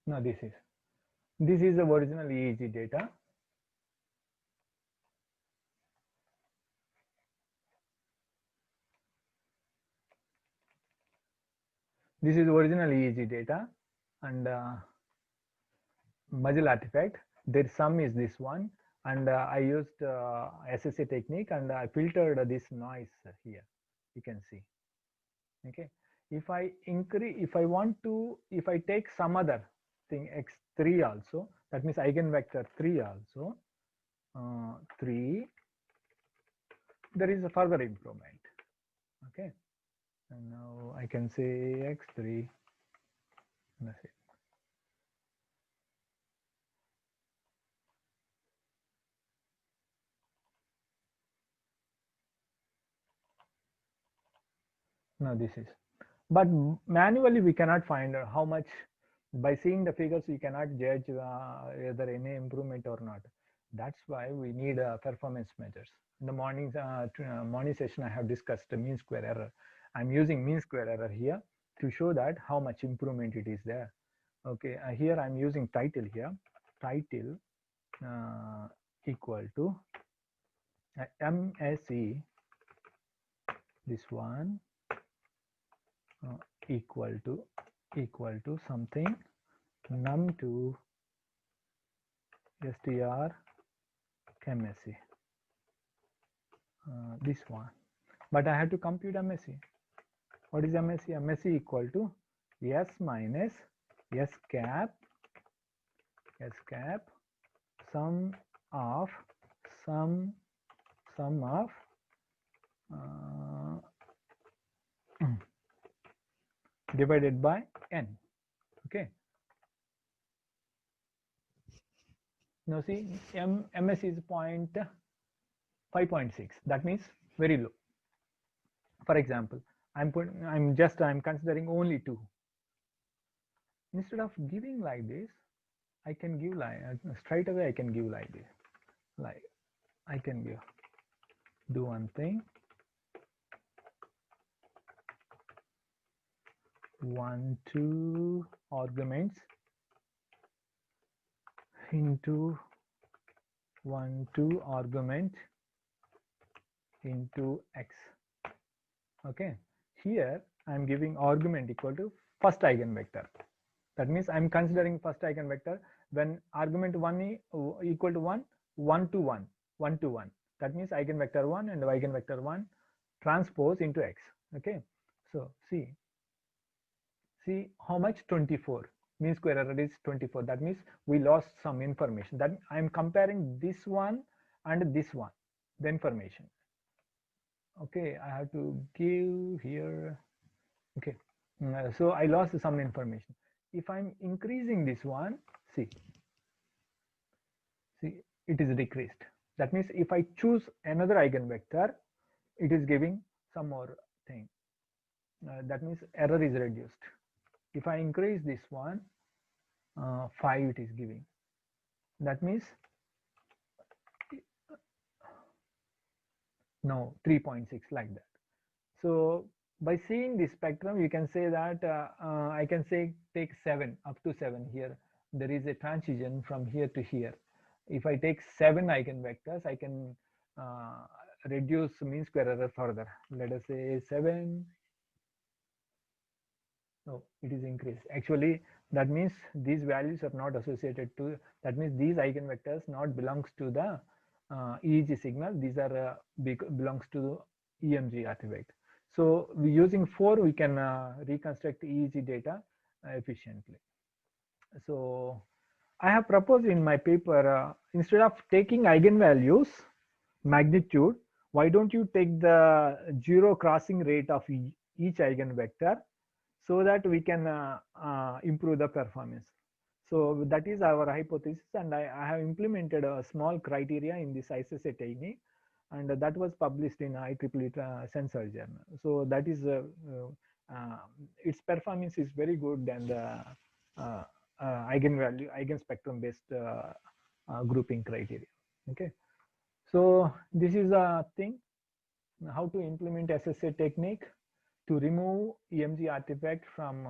No, this is the original EEG data. This is original EEG data, and muzzle artifact. Their sum is this one, and I used SSA technique, and I filtered this noise here. You can see. Okay, if I increase, if I take some other thing x3 also, that means eigenvector 3 also, 3, there is a further improvement. Okay, and now I can say x3. That's it. Now this is, but manually we cannot find how much. By seeing the figures you cannot judge whether any improvement or not. That's why we need performance measures. In the morning session I have discussed the mean square error. I'm using mean square error here to show that how much improvement it is there. Okay, here I'm using title here, title equal to MSE, this one equal to something num2 str MSE, this one, but I have to compute MSE. What is MSE? MSE equal to S minus S cap sum of divided by n. Okay, now see MS is 5.6, that means very low. For example, I'm considering only 2. Instead of giving like this, I can give like straight away. I can give like this, like I can do one thing, 1 2 arguments into 1 2 argument into x. Okay, here I'm giving argument equal to first eigenvector. That means I'm considering first eigenvector when argument 1 equal to 1 1 to 1 1 to 1. That means eigenvector 1 and eigenvector 1 transpose into x. Okay, so see how much 24. mean square error is 24. That means we lost some information. That I'm comparing this one and this one, the information. Okay, I have to give here. Okay, so I lost some information. If I'm increasing this one, see, it is decreased. That means if I choose another eigenvector, it is giving some more thing. That means error is reduced. If I increase this one, 5 it is giving. That means no, 3.6, like that. So by seeing this spectrum, you can say that I can say take 7, up to 7 here. There is a transition from here to here. If I take 7 eigenvectors, I can reduce mean square error further. Let us say 7. No, it is increased. Actually, that means these values are not associated to, that means these eigenvectors not belongs to the EEG signal. These are belongs to EMG artifact. So using 4, we can reconstruct EEG data efficiently. So I have proposed in my paper, instead of taking eigenvalues, magnitude, why don't you take the zero crossing rate of each eigenvector, so that we can improve the performance. So that is our hypothesis, and I have implemented a small criteria in this ISSA technique, and that was published in IEEE Sensor Journal. So that is its performance is very good than the eigenvalue, eigenspectrum based grouping criteria. Okay, so this is a thing, how to implement SSA technique to remove EMG artifact from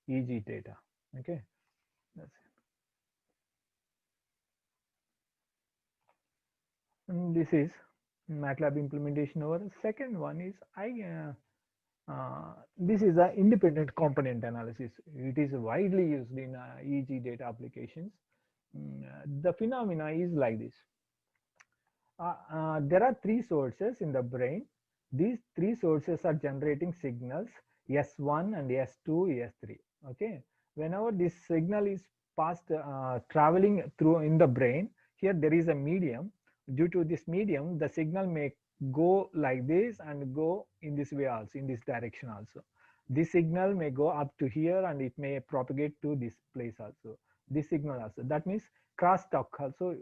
EEG data. Okay, that's it. And this is MATLAB implementation over. Second one is this is an independent component analysis. It is widely used in EEG data applications. The phenomena is like this. There are 3 sources in the brain. These 3 sources are generating signals S1 and S2, S3. Okay, whenever this signal is passed traveling through in the brain, here there is a medium. Due to this medium, the signal may go like this and go in this way also, in this direction also. This signal may go up to here and it may propagate to this place also. This signal also. That means crosstalk also,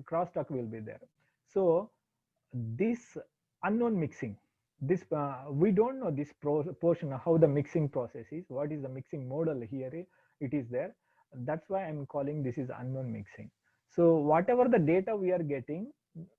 crosstalk will be there. So this unknown mixing, this we don't know this portion of how the mixing process is. What is the mixing model here? It is there. That's why I'm calling this is unknown mixing. So whatever the data we are getting,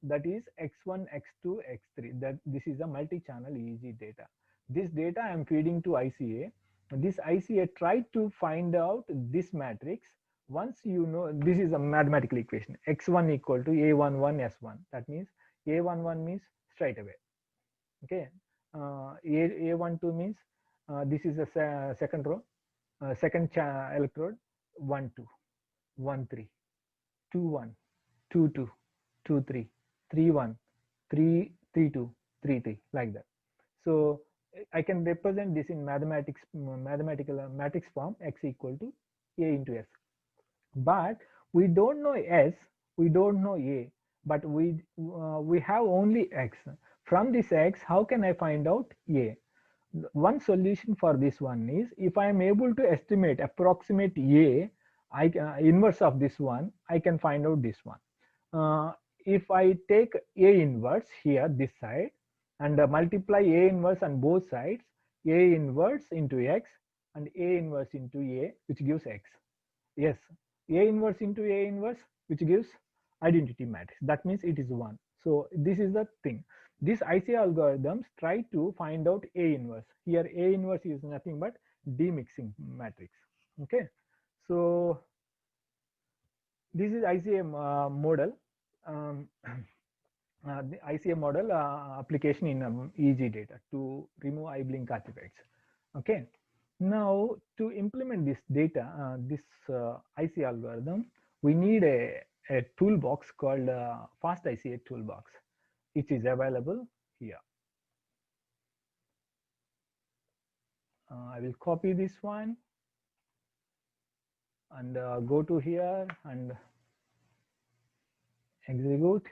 that is X1, X2, X3. That this is a multi-channel EEG data. This data I'm feeding to ICA. This ICA tried to find out this matrix. Once you know, this is a mathematical equation, x1 equal to a11 s1. That means a11 means straight away. Okay, a12 means this is a second row, second electrode, 1 2 1 3 2 1 2 2 2 3 3 1 3 3 2 3 3, like that. So I can represent this in mathematical matrix form, x equal to a into s. But we don't know s, we don't know a, but we have only x. From this x, how can I find out a? One solution for this one is, if I am able to estimate approximate a, inverse of this one, I can find out this one. If I take a inverse here, this side, and multiply a inverse on both sides, a inverse into x and a inverse into a, which gives x. Yes, a inverse into a inverse, which gives identity matrix. That means it is 1. So this is the thing. These ICA algorithms try to find out a inverse. Here a inverse is nothing but demixing matrix. Okay, so this is ICA model. The ICA model application in EEG data to remove eye blink artifacts. Okay, now to implement this data, this ICA algorithm, we need a toolbox called Fast ICA toolbox, which is available here. I will copy this one. and go to here and execute.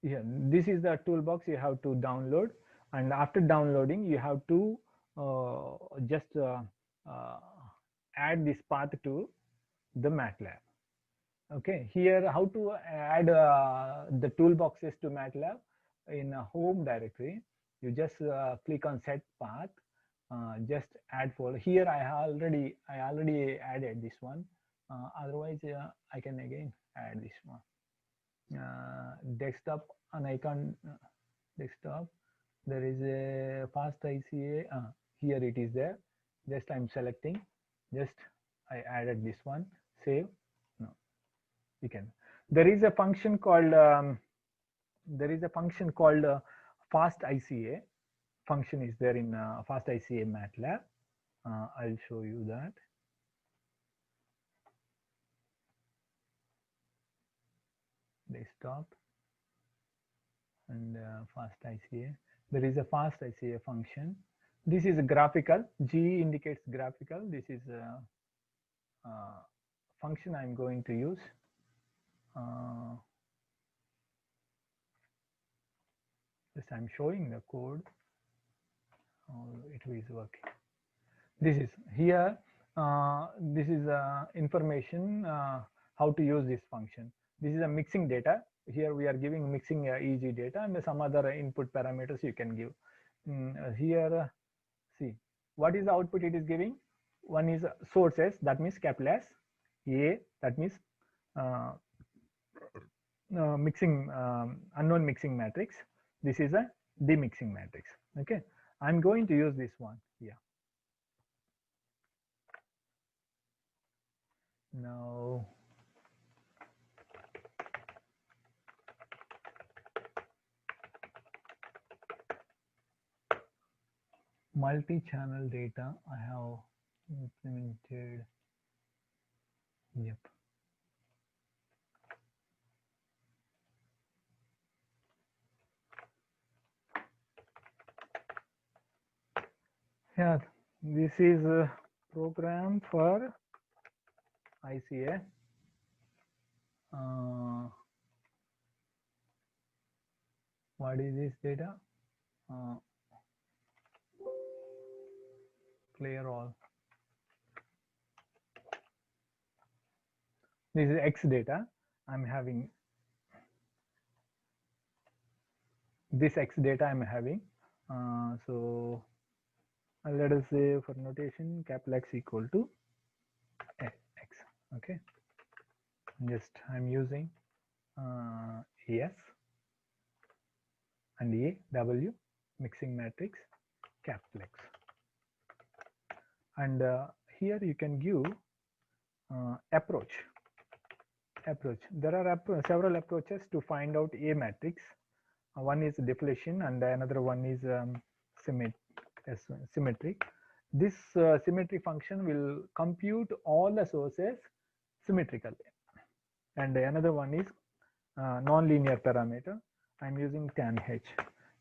Yeah, this is the toolbox you have to download, and after downloading you have to just add this path to the MATLAB. Okay, here how to add the toolboxes to MATLAB in a home directory. You just click on set path, just add folder. Here I already added this one. Otherwise, I can again add this one. Desktop, an icon, desktop. There is a fast ICA. Here it is there. Just I'm selecting. Just I added this one. Save. No, you can. There is a function called fast ICA. Function is there in fast ICA MATLAB. I'll show you that. Desktop and fast ICA. There is a fast ICA function. This is a graphical. G indicates graphical. This is a function I'm going to use. Just I'm showing the code. It is working. This is here. This is information how to use this function. This is a mixing data. Here we are giving mixing EG data and some other input parameters you can give. Here, see what is the output it is giving. One is sources, that means capital S. A, that means mixing unknown mixing matrix. This is a demixing matrix. Okay, I'm going to use this one here. Now multi-channel data I have implemented. Yep. Yeah, this is a program for ICA. What is this data? Clear all. This is X data. I'm having this X data I'm having. So let us say for notation capital X equal to X. Okay. Just I'm using ES and A W mixing matrix capital X. And here you can give approach. There are several approaches to find out A matrix. One is deflation and another one is symmetric. This symmetry function will compute all the sources symmetrically. And another one is non-linear parameter. I'm using tan H.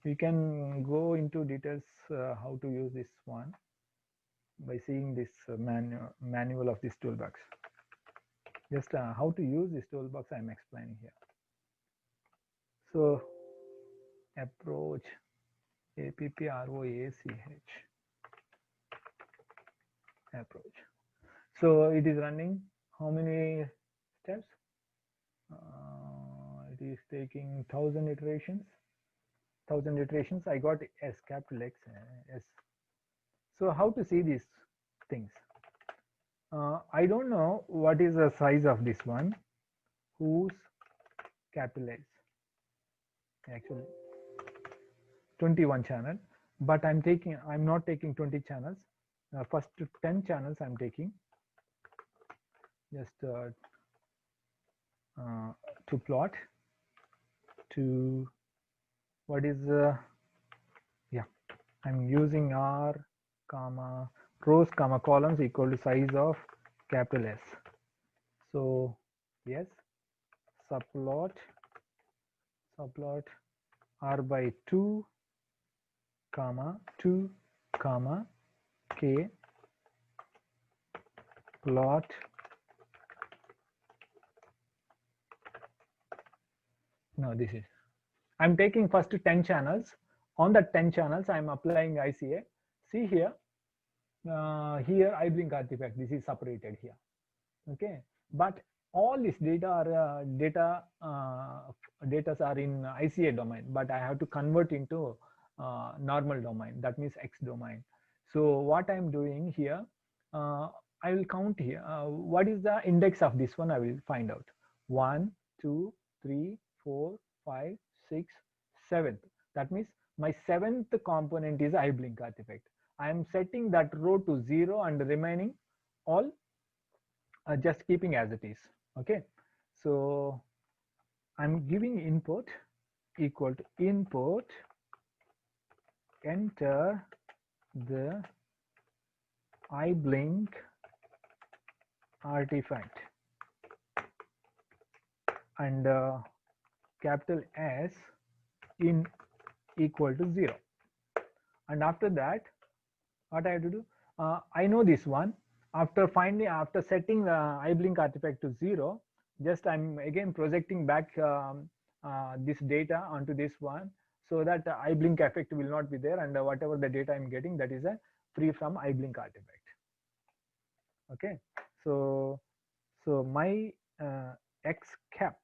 You can go into details how to use this one by seeing this manual of this toolbox. Just how to use this toolbox I'm explaining here. So approach APPROACH approach. So it is running how many steps? It is taking 1000 iterations. I got S, capital X, S. So how to see these things? I don't know what is the size of this one. Whose capital S? Actually 21 channel, but I'm not taking 20 channels. First 10 channels I'm taking. Just to plot to what is yeah, I'm using R comma rows comma columns equal to size of capital S. So yes, subplot R by 2 comma 2 comma K plot no this is I'm taking first 10 channels. On the 10 channels I'm applying ICA. See here, here iBlink artifact, this is separated here. Okay, but all this data are data are in ICA domain, but I have to convert into normal domain, that means X domain. So what I'm doing here, I will count here. What is the index of this one? I will find out. 1, 2, 3, 4, 5, 6, 7. That means my 7th component is iBlink artifact. I am setting that row to 0 and remaining all just keeping as it is. Okay, so I'm giving input equal to input, enter the iBlink artifact and capital S in equal to 0. And after that, what I have to do, I know this one. After setting the iBlink artifact to 0, just I'm again projecting back this data onto this one, so that iBlink effect will not be there, and whatever the data I'm getting, that is a free from iBlink artifact. Okay, so my X cap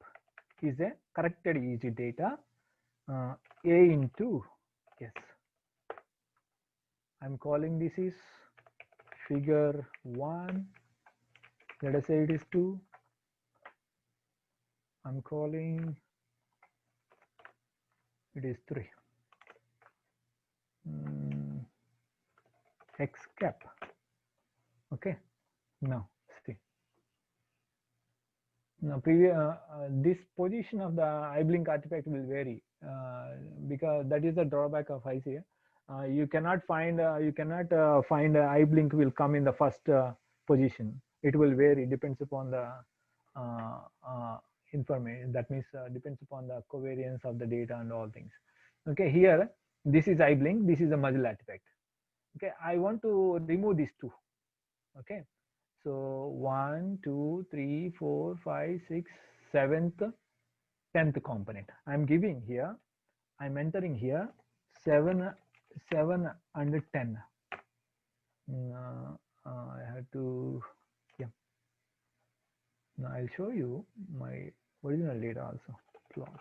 is a corrected EEG data, A into, yes, I'm calling this is figure 1, let us say it is 2, I'm calling it is 3, X cap. Okay, now see, now this position of the iBlink artifact will vary because that is the drawback of ICA. You cannot find iBlink will come in the first position. It will vary, depends upon the information. That means depends upon the covariance of the data and all things. Okay, here this is iBlink, this is a muzzle artifact. Okay, I want to remove these two. Okay, so 1, 2, 3, 4, 5, 6, 7th, 10th component. I'm giving here. I'm entering here 7 and 10. I had to, yeah. Now I'll show you my original data also. Plot.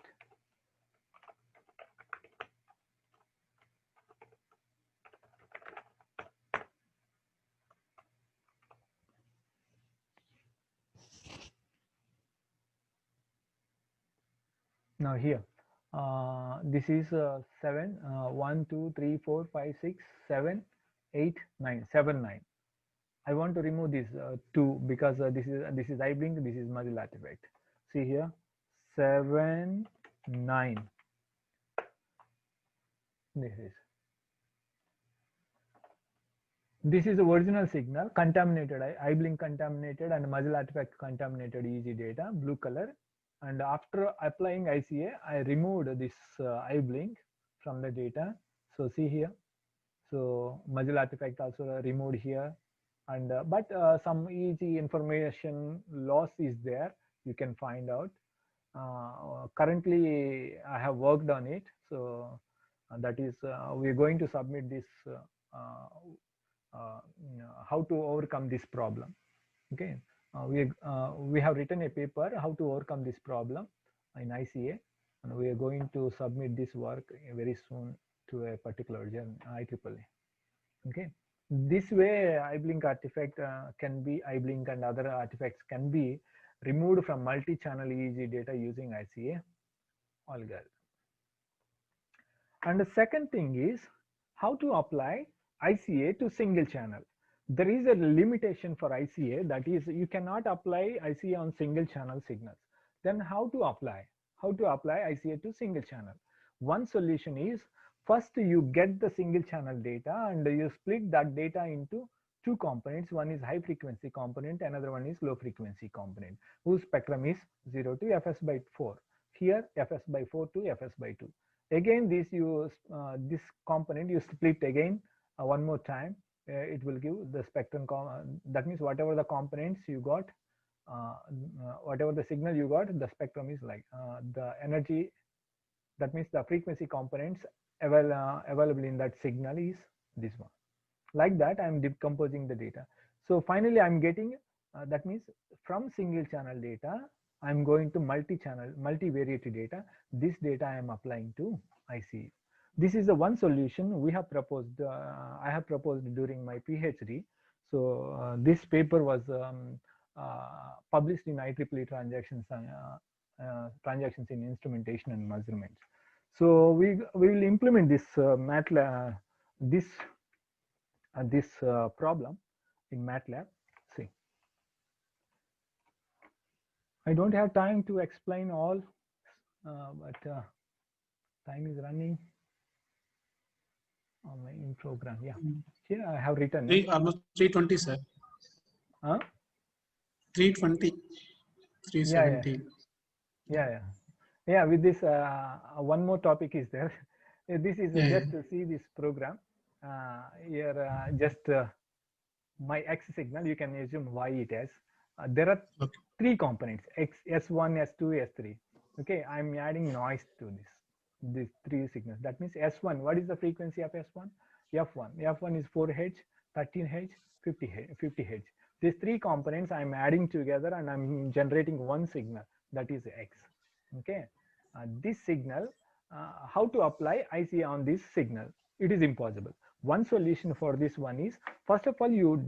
Now here, this is 7, 1, 2, 3, 4, 5, 6, 7, 8, 9, 7, 9. I want to remove this 2 because this is iBlink, this is muzzle artifact. See here, 7, 9. This is the original signal, contaminated, iBlink contaminated and muzzle artifact contaminated EEG data, blue color. And after applying ICA, I removed this iBlink from the data. So see here, so muzzle artifact also removed here, and but some EEG information loss is there. You can find out. Currently, I have worked on it. So that is we are going to submit this. How to overcome this problem? Okay. We have written a paper how to overcome this problem in ICA, and we are going to submit this work very soon to a particular journal, IEEE. Okay, this way iBlink artifact iBlink and other artifacts can be removed from multi-channel EEG data using ICA algorithm. And the second thing is how to apply ICA to single channel. There is a limitation for ICA, that is you cannot apply ICA on single channel signals. Then how to apply ICA to single channel? One solution is, first you get the single channel data and you split that data into two components. One is high frequency component, another one is low frequency component, whose spectrum is 0 to fs by 4. Here fs by 4 to fs by 2. Again this component you split again one more time. it will give the spectrum. That means whatever the components you got, whatever the signal you got, the spectrum is like the energy. That means the frequency components available in that signal is this one. Like that, I'm decomposing the data. So finally, I'm getting, that means from single channel data, I'm going to multi-channel, multivariate data. This data I am applying to ICU. This is the one solution we have proposed. I have proposed during my PhD. So this paper was published in IEEE transactions in instrumentation and measurements. So we will implement this MATLAB, this problem in MATLAB. See, I don't have time to explain all, but time is running on my in program. Yeah, here I have written almost 320, sir. Huh? 320, 317. Yeah. With this, one more topic is there. This is just to see this program. Here, just my X signal. You can assume Y it is. There are three components: X, S1, S2, S3. Okay, I'm adding noise to these three signals. That means S1. What is the frequency of S1? F1. F1 is 4 Hz, 13 Hz, 50 Hz. These three components I'm adding together and I'm generating one signal, that is X. Okay, this signal, how to apply IC on this signal? It is impossible. One solution for this one is, first of all, you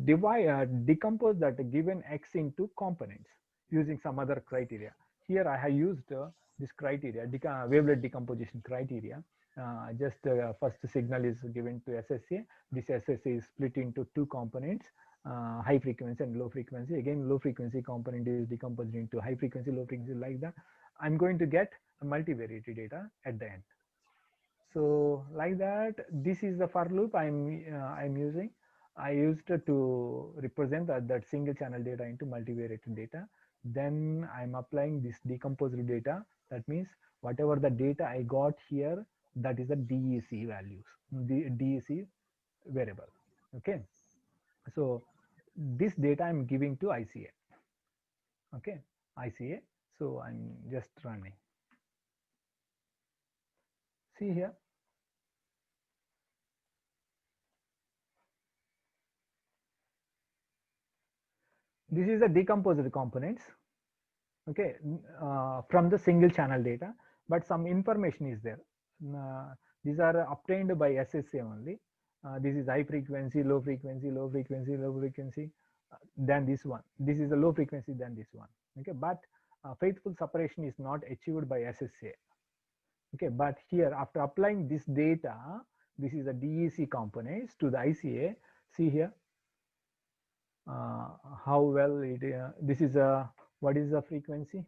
decompose that given X into components using some other criteria. Here I have used this criteria, wavelet decomposition criteria. Just first signal is given to SSA. This SSA is split into two components, high frequency and low frequency. Again, low frequency component is decomposed into high frequency, low frequency, like that. I'm going to get a multivariate data at the end. So like that, this is the for loop I'm using. I used to represent that single channel data into multivariate data. Then I'm applying this decomposed data. That means whatever the data I got here, that is the DEC values, the DEC variable. Okay, so this data I'm giving to ICA. Okay, ICA. So I'm just running. See here. This is the decomposed components. Okay, from the single channel data, but some information is there. These are obtained by SSA only. This is high frequency, low frequency, low frequency, low frequency. Then this one. This is the low frequency than this one. Okay, but faithful separation is not achieved by SSA. Okay, but here after applying this data, this is the DEC components to the ICA. See here how well it. This is a, what is the frequency?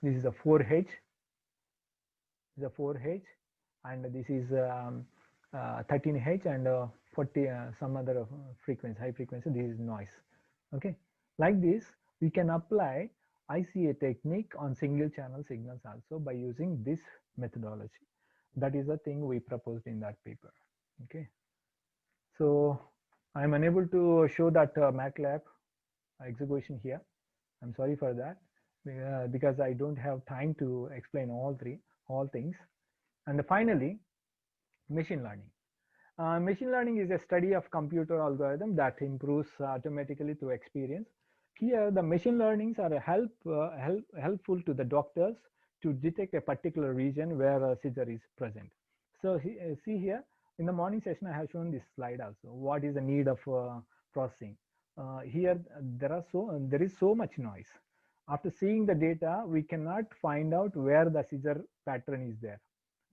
This is a 4 Hz. This is a 4 Hz, and this is 13 Hz and 40 some other frequency, high frequency. This is noise. Okay, like this we can apply ICA technique on single channel signals also by using this methodology. That is the thing we proposed in that paper. Okay, so I'm unable to show that MATLAB execution here. I'm sorry for that, because I don't have time to explain all things. And finally, machine learning. Machine learning is a study of computer algorithm that improves automatically through experience. Here, the machine learnings are helpful to the doctors to detect a particular region where a seizure is present. So see here, in the morning session, I have shown this slide also. What is the need of processing? Here, there is so much noise. After seeing the data, we cannot find out where the seizure pattern is there.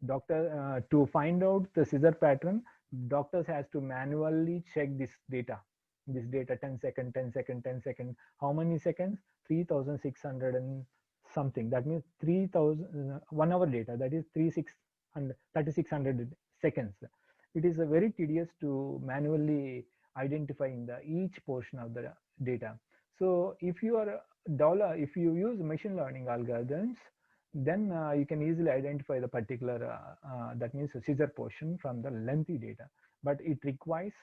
Doctor, to find out the seizure pattern, doctors has to manually check this data 10 second, 10 second, 10 second. How many seconds? 3600 and something. That means 3000 1 hour data, that is 3600 seconds. It is very tedious to manually identify in each portion of the data. So if you use machine learning algorithms, then you can easily identify the particular, that means a scissor portion from the lengthy data. But it requires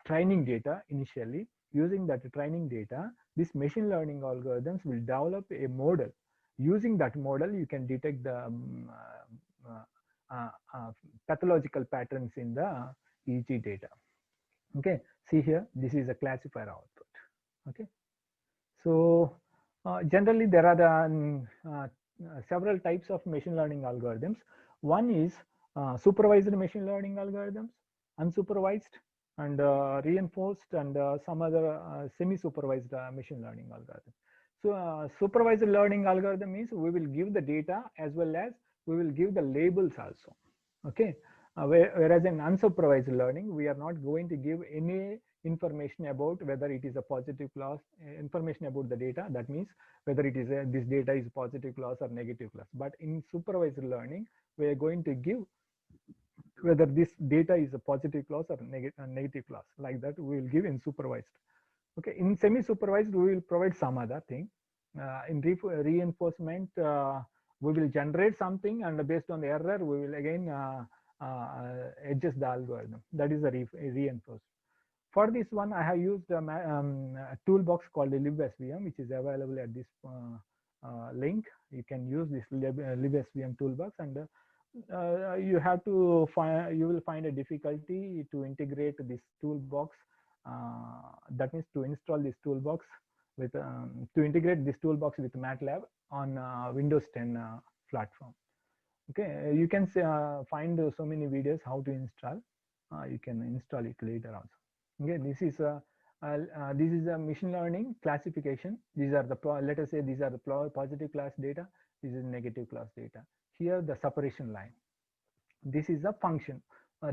training data initially. Using that training data, these machine learning algorithms will develop a model. Using that model, you can detect the pathological patterns in the EEG data. Okay, see here, this is a classifier output. Okay, so generally there are several types of machine learning algorithms. One is supervised machine learning algorithms, unsupervised, and reinforced, and some other semi-supervised machine learning algorithm. So supervised learning algorithm means we will give the data as well as we will give the labels also. Okay, whereas in unsupervised learning, we are not going to give any information about whether it is a positive class, information about the data. That means whether it is this data is positive class or negative class. But in supervised learning, we are going to give whether this data is a positive class or negative class. Like that, we will give in supervised. Okay, in semi-supervised, we will provide some other thing. In reinforcement, we will generate something, and based on the error, we will again adjust the algorithm. That is a reinforced. For this one, I have used a toolbox called the libsvm, which is available at this link. You can use this libsvm toolbox, and you have to find, you will find a difficulty to integrate this toolbox. That means to install this toolbox with to integrate this toolbox with MATLAB on Windows 10 platform. Okay, you can find so many videos how to install. You can install it later also. Okay, this is a machine learning classification. These are the, let us say these are the positive class data. This is negative class data. Here the separation line. This is a function.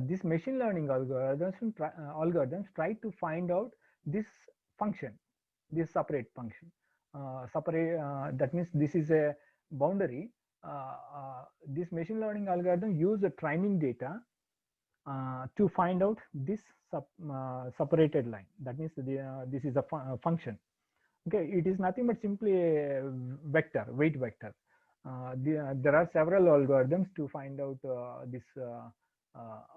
This machine learning algorithms try to find out this function, this separate function. That means this is a boundary. This machine learning algorithm use the training data to find out this separated line. That means this is a function. Okay, it is nothing but simply a vector, weight vector. There are several algorithms to find out this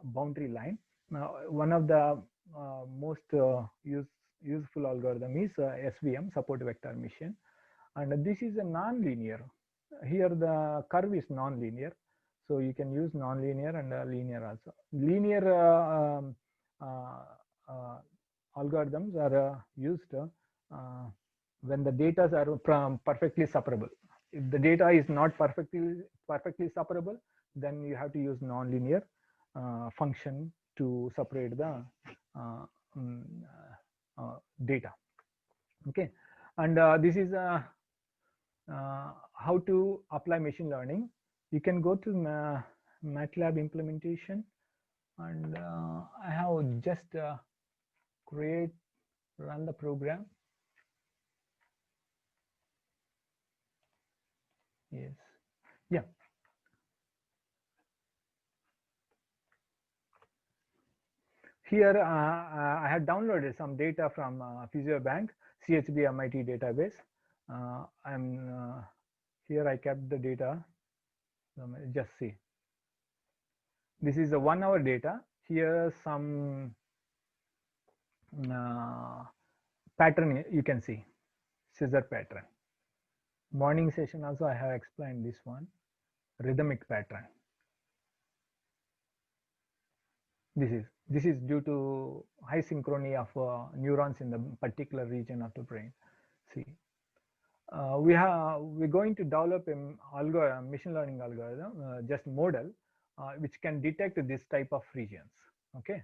boundary line. Now, one of the most useful algorithm is SVM, support vector mission, and this is a non-linear. Here the curve is non-linear, so you can use non-linear and linear also. Linear algorithms are used when the data are perfectly separable. If the data is not perfectly separable, then you have to use non-linear function to separate the data. Okay, and this is how to apply machine learning. You can go to MATLAB implementation, and I have just run the program. Yes, yeah. Here I have downloaded some data from PhysioBank CHB MIT database. Here I kept the data. Just see. This is a 1 hour data. Here some pattern you can see, scissor pattern. Morning session also I have explained this one, rhythmic pattern. This is due to high synchrony of neurons in the particular region of the brain. See, we're going to develop a machine learning algorithm, just model, which can detect this type of regions. Okay,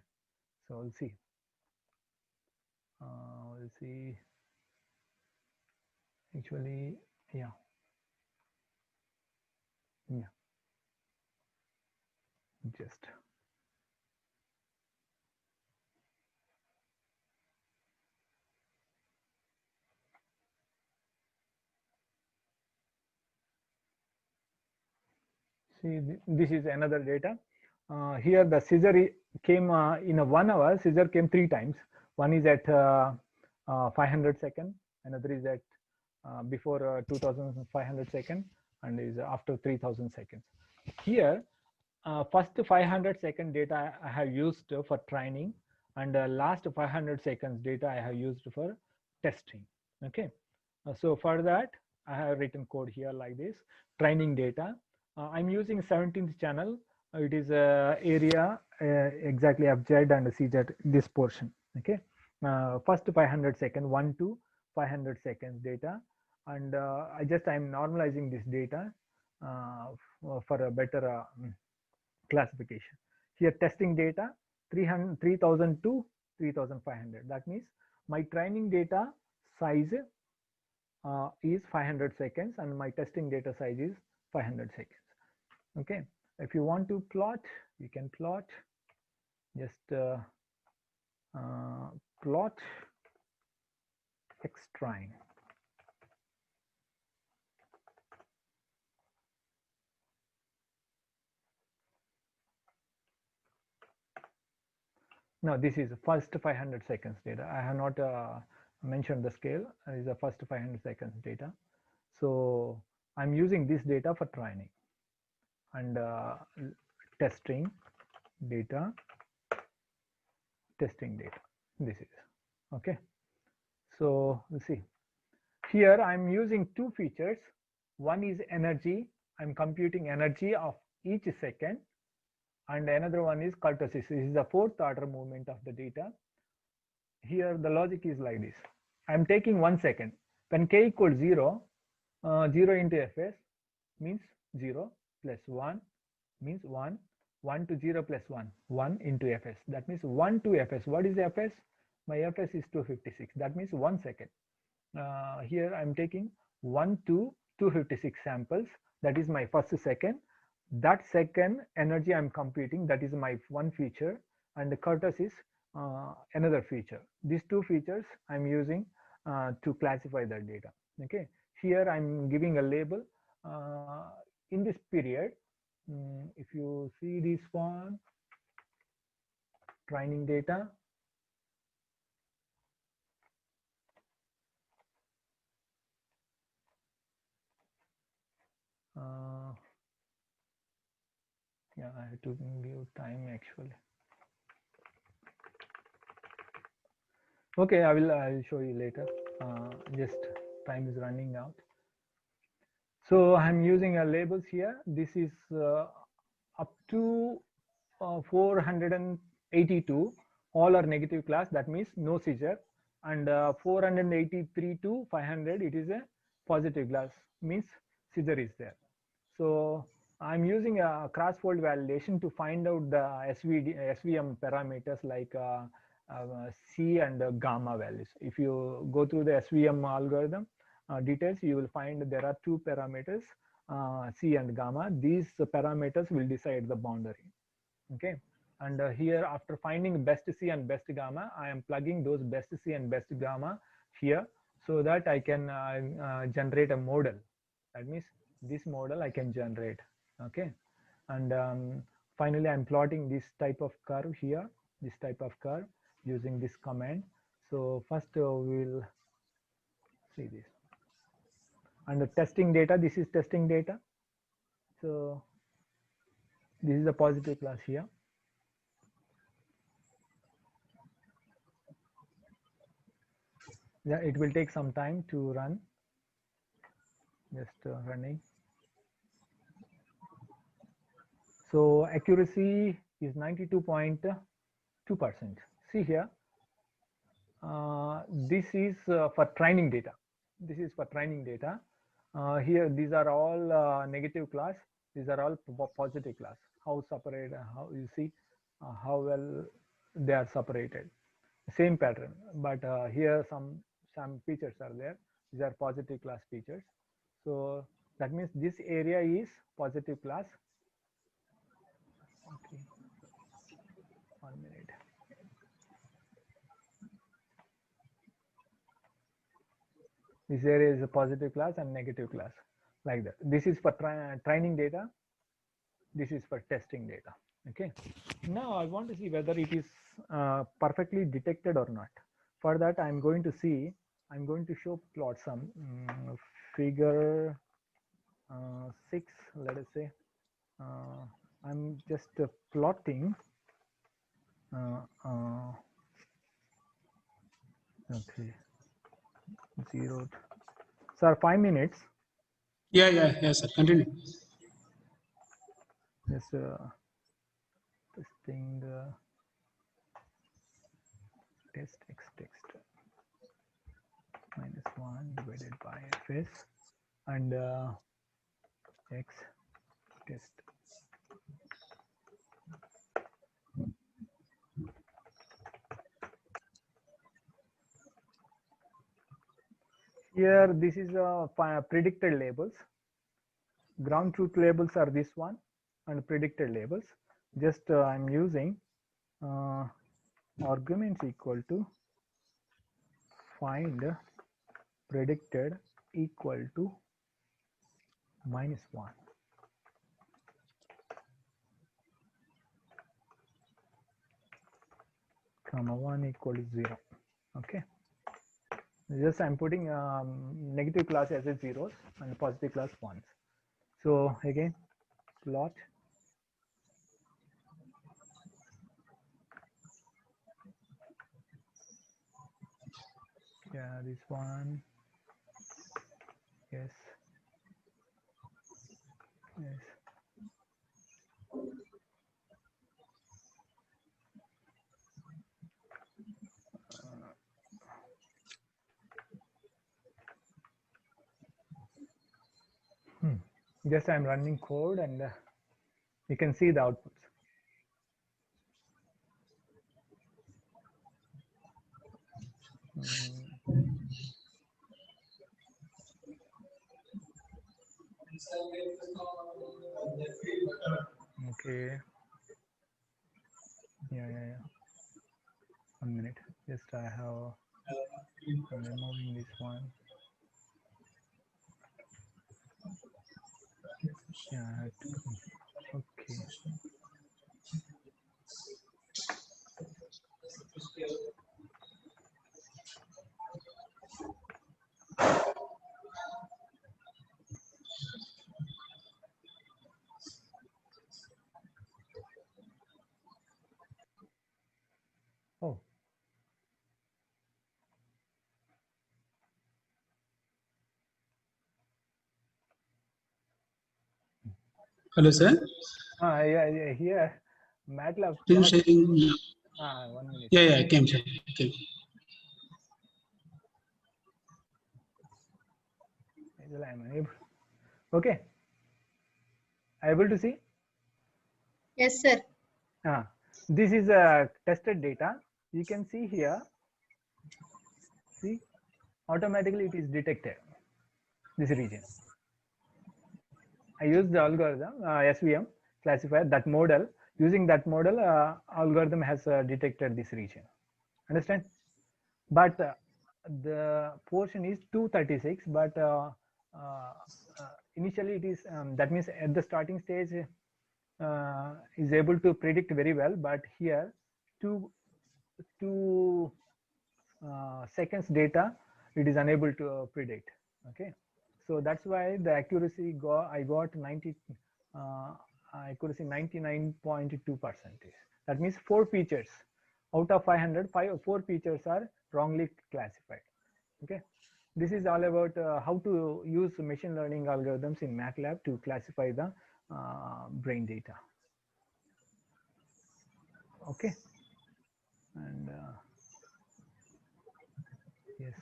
so we'll see. We'll see. Actually, yeah. Just. See, this is another data. Here the scissor came in a 1 hour, scissor came 3 times. One is at 500 seconds, another is at before 2500 seconds, and is after 3000 seconds. Here, first 500 second data I have used for training, and last 500 seconds data I have used for testing. Okay, so for that I have written code here like this. Training data, I'm using 17th channel. It is area exactly FZ and CZ, this portion. Okay, first 500 second 1 to 500 seconds data, and I'm normalizing this data for a better classification. Here testing data 3000 to 3500. That means my training data size is 500 seconds and my testing data size is 500 seconds. Okay, if you want to plot, you can plot. Just plot xtrain. Now this is first 500 seconds data. I have not mentioned the scale. It is the first 500 seconds data. So I'm using this data for training and testing data. Testing data. This is okay. So you see here I'm using two features. One is energy. I'm computing energy of each second, and another one is kurtosis. This is the fourth order movement of the data. Here the logic is like this. I'm taking 1 second. When k equals 0, 0 into fs means 0 plus 1 means 1. 1 to 0 plus 1, 1 into fs. That means 1 to fs. What is fs? My fs is 256. That means 1 second. Here I'm taking 1 to 256 samples. That is my first second. That second energy I'm computing, that is my one feature, and the kurtosis is another feature. These two features I'm using to classify the data. Okay, here I'm giving a label in this period. If you see this one, training data, yeah, I have to give time actually. Okay, I'll show you later. Just time is running out. So I'm using labels here. This is up to 482. All are negative class. That means no seizure. And 483 to 500, it is a positive class. Means seizure is there. So I'm using a cross-fold validation to find out the SVM parameters like C and gamma values. If you go through the SVM algorithm details, you will find there are two parameters, C and gamma. These parameters will decide the boundary. Okay, and here after finding best C and best gamma, I am plugging those best C and best gamma here so that I can generate a model. That means this model I can generate. Okay, and finally I'm plotting this type of curve here, this type of curve using this command. So first we'll see this, and the testing data, this is testing data. So this is a positive class here. Yeah, it will take some time to run. Just running. So accuracy is 92.2%. See here, this is for training data. This is for training data. Here, these are all negative class. These are all positive class. How separate? How you see how well they are separated. Same pattern, but here some features are there. These are positive class features. So that means this area is positive class. Okay, 1 minute. This area is a positive class and negative class, like that. This is for training data. This is for testing data. Okay. Now I want to see whether it is perfectly detected or not. For that, I'm going to show plot some figure 6, let us say. I'm just plotting. Okay, 0. Sir, 5 minutes. Yeah, sir. Continue. Yes, testing test x text -1 divided by fs and x test. Here, this is predicted labels. Ground truth labels are this one, and predicted labels. Just I'm using arguments equal to find predicted equal to -1. Comma 1 equal to 0. Okay. Just I'm putting negative class as a zeros and positive class ones. So again, plot. Yeah, this one. Yes. Yes. Just I'm running code and you can see the outputs. Okay. Yeah. 1 minute. Just I have I'm removing this one. Yeah, I have to. Okay. Oh. Hello, sir. Yeah. Here, MATLAB. Screen sharing. 1 minute. Yeah, came, sir. Okay. I'm unable. Okay. Able to see? Yes, sir. This is tested data. You can see here. See, automatically it is detected. This region. I used the algorithm SVM classifier, that model. Using that model, algorithm has detected this region. Understand? But the portion is 236. But initially it is that means at the starting stage is able to predict very well. But here, two seconds data, it is unable to predict. Okay. So that's why the accuracy I got 90 accuracy 99.2%. That means 4 features out of 500, 4 features are wrongly classified. Okay, this is all about how to use machine learning algorithms in MATLAB to classify the brain data. Okay, and yes.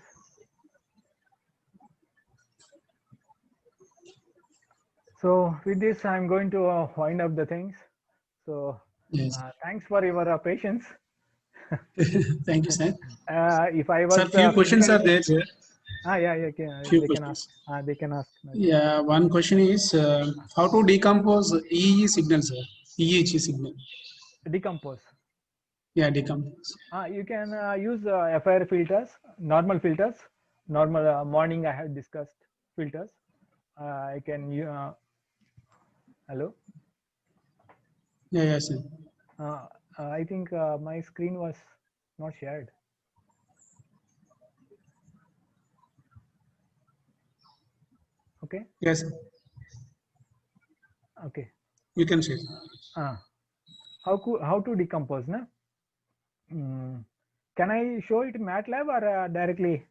So with this, I'm going to wind up the things. So yes. Thanks for your patience. Thank you, sir. If I was Sir, few questions are there, sir. They can ask. They can ask. Yeah, one question is how to decompose EEG signal, sir? EEG signal. Decompose. Yeah, decompose. You can use FIR filters, normal filters. Normal morning I had discussed filters. I can. Hello. Yeah, sir. I think my screen was not shared. Okay. Yes. Okay. You can share. How to decompose, na? Can I show it in MATLAB or directly?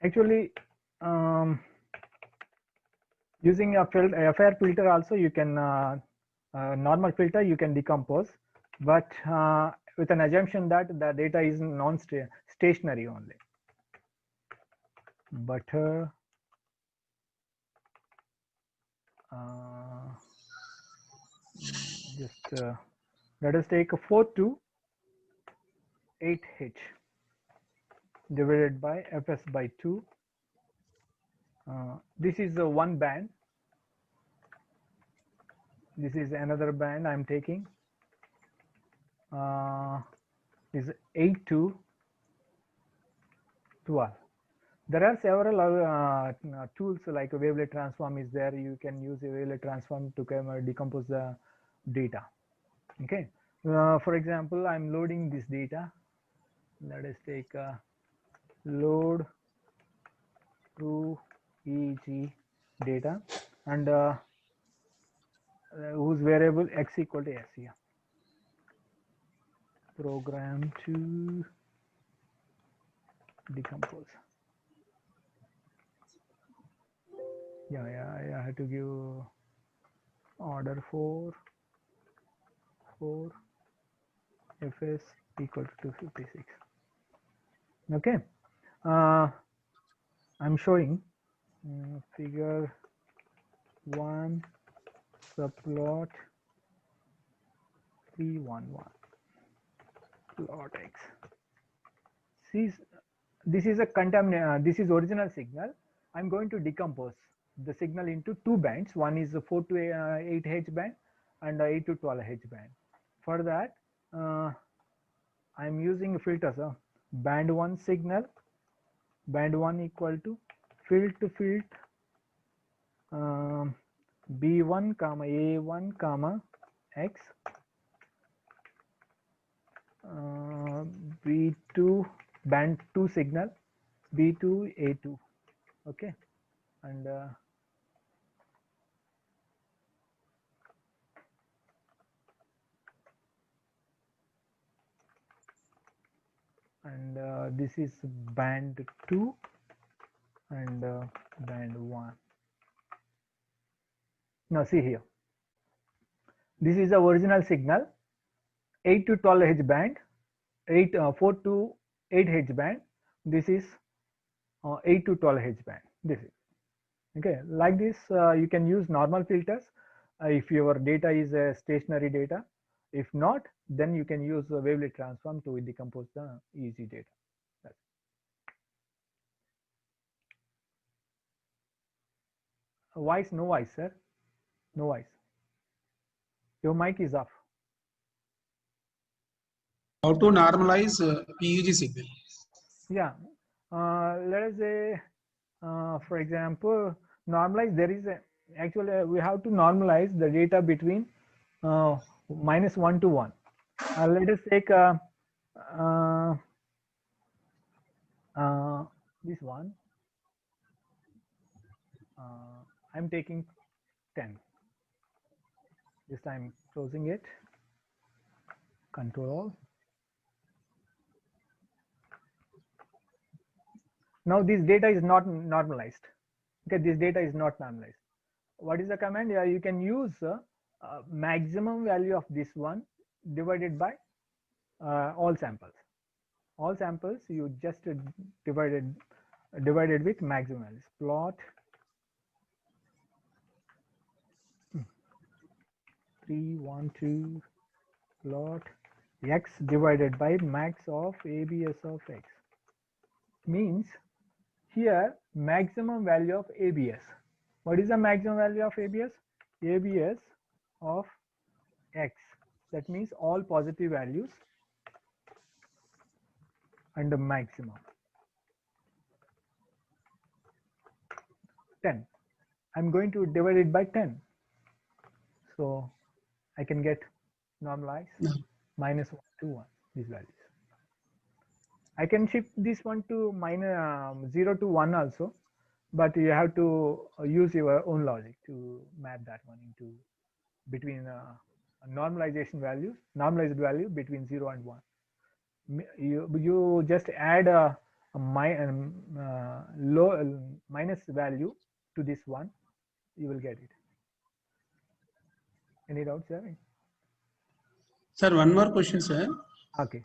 Actually, using a FIR filter also you can normal filter you can decompose, but with an assumption that the data is non-stationary only. But just let us take a 4 to 8H divided by Fs by 2. This is one band. This is another band I'm taking. Is 8 to 12. There are several tools like a wavelet transform is there. You can use a wavelet transform to decompose the data. Okay. For example, I'm loading this data. Let us take load to EEG data and whose variable x equal to s here. Program to decompose. Yeah, I have to give order 4 Fs equal to 256. Okay. I'm showing figure 1 subplot 311 plot x. See, this is a this is original signal. I'm going to decompose the signal into two bands. One is the 4 to 8H band and 8 to 12H band. For that, I'm using filters. Band 1 signal, band 1 equal to field to field B1 comma A1 comma X, B2 band 2 signal B2 A2. Okay, and this is band 2 and band 1. Now see here, this is the original signal 8 to 12H band, 4 to 8H band. This is 8 to 12H band. This is okay. Like this, you can use normal filters if your data is stationary data. If not, then you can use the wavelet transform to decompose the EEG data. Voice, no voice, sir. No voice. Your mic is off. How to normalize EEG signal? Yeah. Let us say, for example, normalize. There is actually we have to normalize the data between -1 to 1. Let us take this one. I'm taking 10. This time closing it. Control. Now this data is not normalized. Okay, this data is not normalized. What is the command? Yeah, you can use maximum value of this one divided by all samples. All samples you just divided with maximum values. Plot 312 plot x divided by max of ABS of x. Means here maximum value of ABS. What is the maximum value of ABS? ABS of x. That means all positive values and the maximum. 10. I'm going to divide it by 10. So I can get normalize No. -1 to 1, these values. I can shift this one to minus 0 to 1 also, but you have to use your own logic to map that one into between a normalization value, normalized value between 0 and 1. You just add a minus value to this one, you will get it. Any doubts, sir? Sir, one more question, sir. Okay.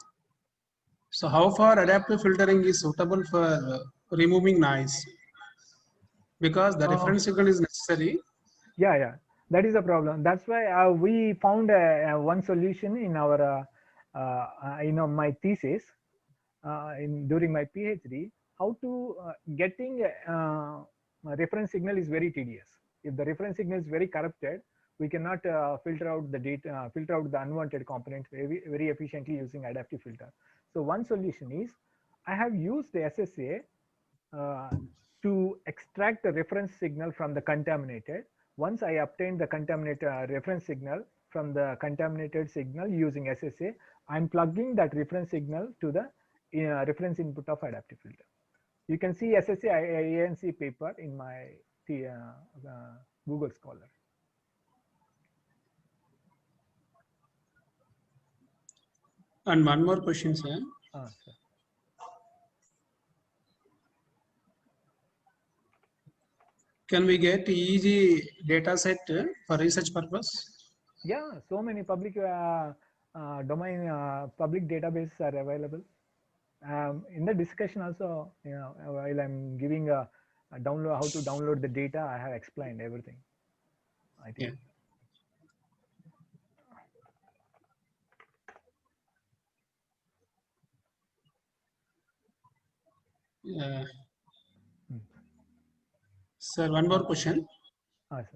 So how far adaptive filtering is suitable for removing noise? Because the reference signal is necessary. Yeah, that is a problem. That's why we found one solution in our my thesis during my PhD. How to getting a reference signal is very tedious. If the reference signal is very corrupted, we cannot filter out the data, filter out the unwanted components very efficiently using adaptive filter. So one solution is I have used the SSA to extract the reference signal from the contaminated. Once I obtain the contaminated reference signal from the contaminated signal using SSA, I'm plugging that reference signal to the reference input of adaptive filter. You can see SSA ANC paper in my Google Scholar. And one more question, sir. Sir. Can we get EEG data set for research purpose? Yeah, so many public domain public databases are available. In the discussion also, while I'm giving a download, how to download the data, I have explained everything, I think. Yeah. Sir, one more question. Sir.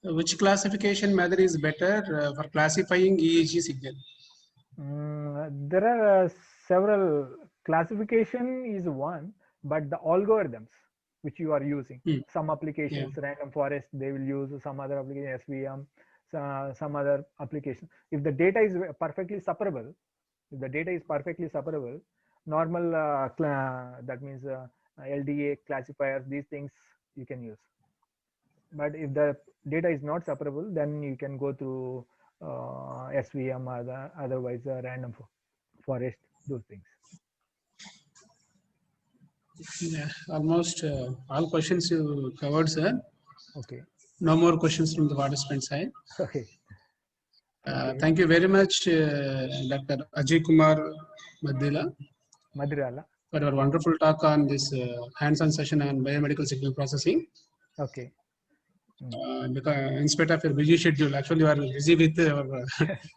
Which classification method is better for classifying EEG signal? There are several. Classification is one, but the algorithms which you are using, some applications, random forest, they will use some other application, SVM, some other application. If the data is perfectly separable, normal that means LDA classifiers, these things you can use. But if the data is not separable, then you can go to SVM or otherwise random forest, those things. Yeah, almost all questions you covered, sir. Okay. No more questions from the participant side. Okay. Thank you very much, Dr. Ajay Kumar Madirala, for your wonderful talk on this hands-on session on biomedical signal processing. Okay. Because in spite of your busy schedule, actually you are busy with our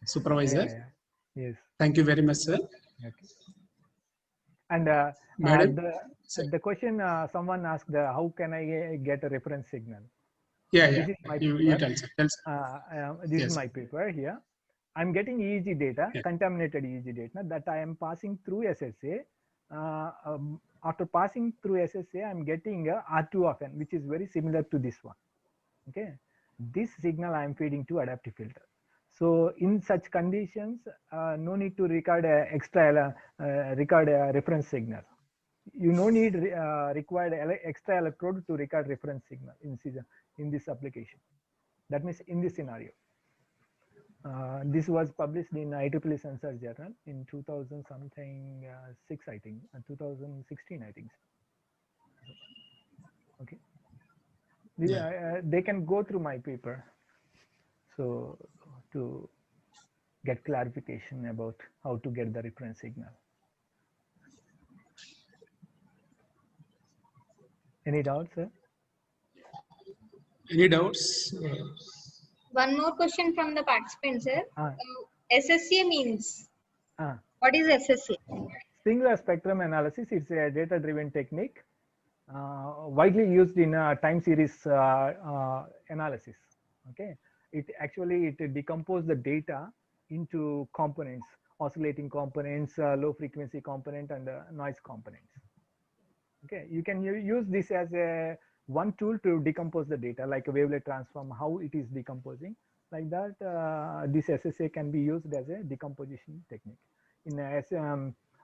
supervisor. Yes. Thank you very much, sir. Okay. And the question someone asked, how can I get a reference signal? This is my you tell, sir. This is my paper here. I'm getting EEG data, contaminated EEG data that I am passing through SSA. After passing through SSA, I'm getting a R2 of N, which is very similar to this one. Okay, this signal I am feeding to adaptive filter. So in such conditions, no need to record record a reference signal. You no need required extra electrode to record reference signal in this application. That means in this scenario. This was published in IEEE Sensor Journal in 2000 something 6, I think, 2016, I think. Okay. They can go through my paper, so to get clarification about how to get the reference signal. Any doubts, sir? Any doubts? One more question from the participant, sir. SSA means? What is SSA? Singular spectrum analysis. It's a data-driven technique widely used in time series analysis. Okay, it decomposes the data into components, oscillating components, low frequency component, and noise components. Okay, you can use this as one tool to decompose the data, like a wavelet transform, how it is decomposing. Like that, this SSA can be used as a decomposition technique.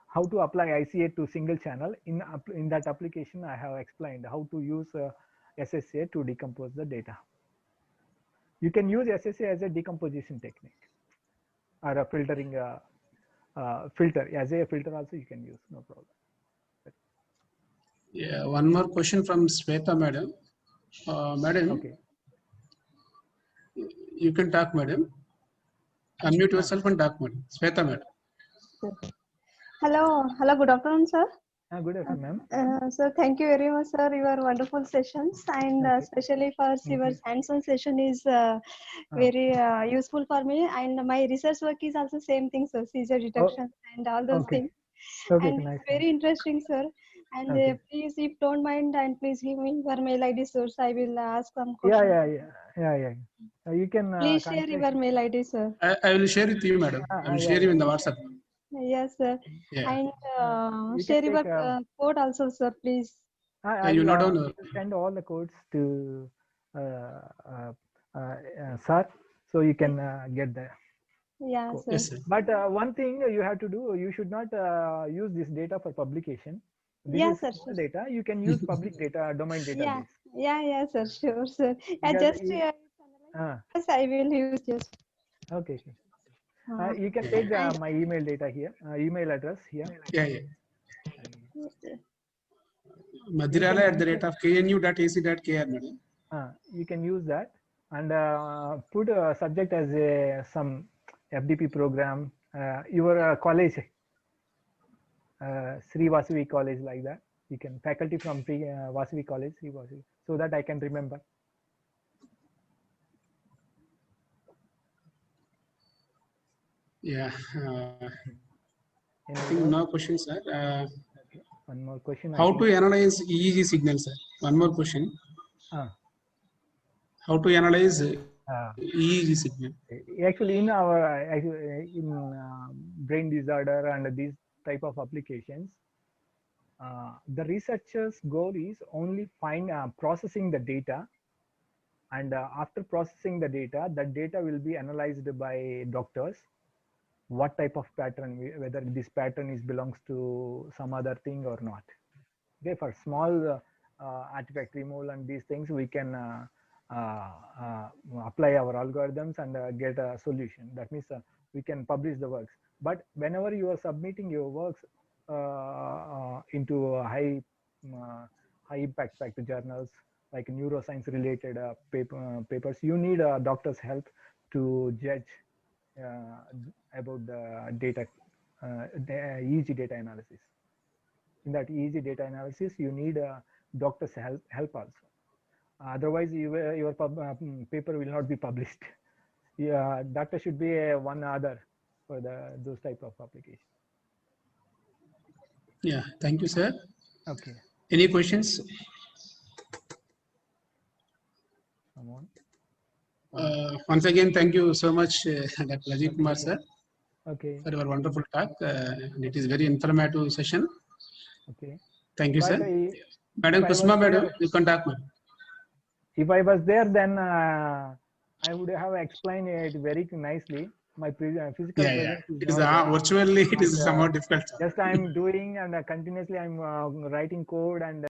How to apply ICA to single channel, in that application I have explained how to use SSA to decompose the data. You can use SSA as a decomposition technique or a filtering filter. As a filter also you can use, no problem. Yeah, one more question from Sweta madam. Madam, okay. You can talk, madam. Unmute yourself and talk, madam. Sweta madam. Hello, good afternoon, sir. Good afternoon, ma'am. Sir, thank you very much, sir. Your wonderful sessions, and especially for your hands-on session is very useful for me. And my research work is also same thing, sir, seizure detection and all those things. And nice. It's very interesting, sir. And please, if don't mind, and please give me your mail ID, sir. So I will ask some questions. Yeah. You can please share your mail ID, sir. I will share it with you, madam. I will share you in the WhatsApp. Yes, sir. Yeah. And share your code also, sir, please. You not on. Send all the codes to sir, so you can get the. Yeah, sir. Yes, sir. But one thing you have to do, you should not use this data for publication. Yes, sir. Data you can use public data, domain database. Yeah, sir. Sure, sir. Just I will use just. Okay. You can take my email data here, email address here. Yeah. madirala@knu.ac.kr, madam. You can use that and put a subject as some FDP program, your college, Sri Vasavi College, like that. You can faculty from Vasavi College, Sri Vasavi, so that I can remember. Yeah. I think no questions, sir. Okay. One more question. How to analyze EEG signals, sir? One more question. How to analyze EEG signal? Actually, in our brain disorder and these type of applications, the researchers' goal is only processing the data, and after processing the data will be analyzed by doctors. What type of pattern, whether this pattern belongs to some other thing or not. Okay, for small artifact removal and these things, we can apply our algorithms and get a solution. That means we can publish the works. But whenever you are submitting your works into high impact factor journals like neuroscience related papers, you need a doctor's help to judge about the data, the EEG data analysis. In that EEG data analysis, you need a doctor's help also. Otherwise, your paper will not be published. Doctor should be one other for those type of applications. Yeah, thank you, sir. Okay. Any questions? Once again, thank you so much, Dr. Ajay Kumar, sir. Okay. For your wonderful talk. And it is very informative session. Okay. Thank you, sir. Madam Kusma, madam, you can talk, madam. If I was there, then I would have explained it very nicely. My physical presence it is virtually it is somewhat difficult. Just I'm doing and continuously I'm writing code and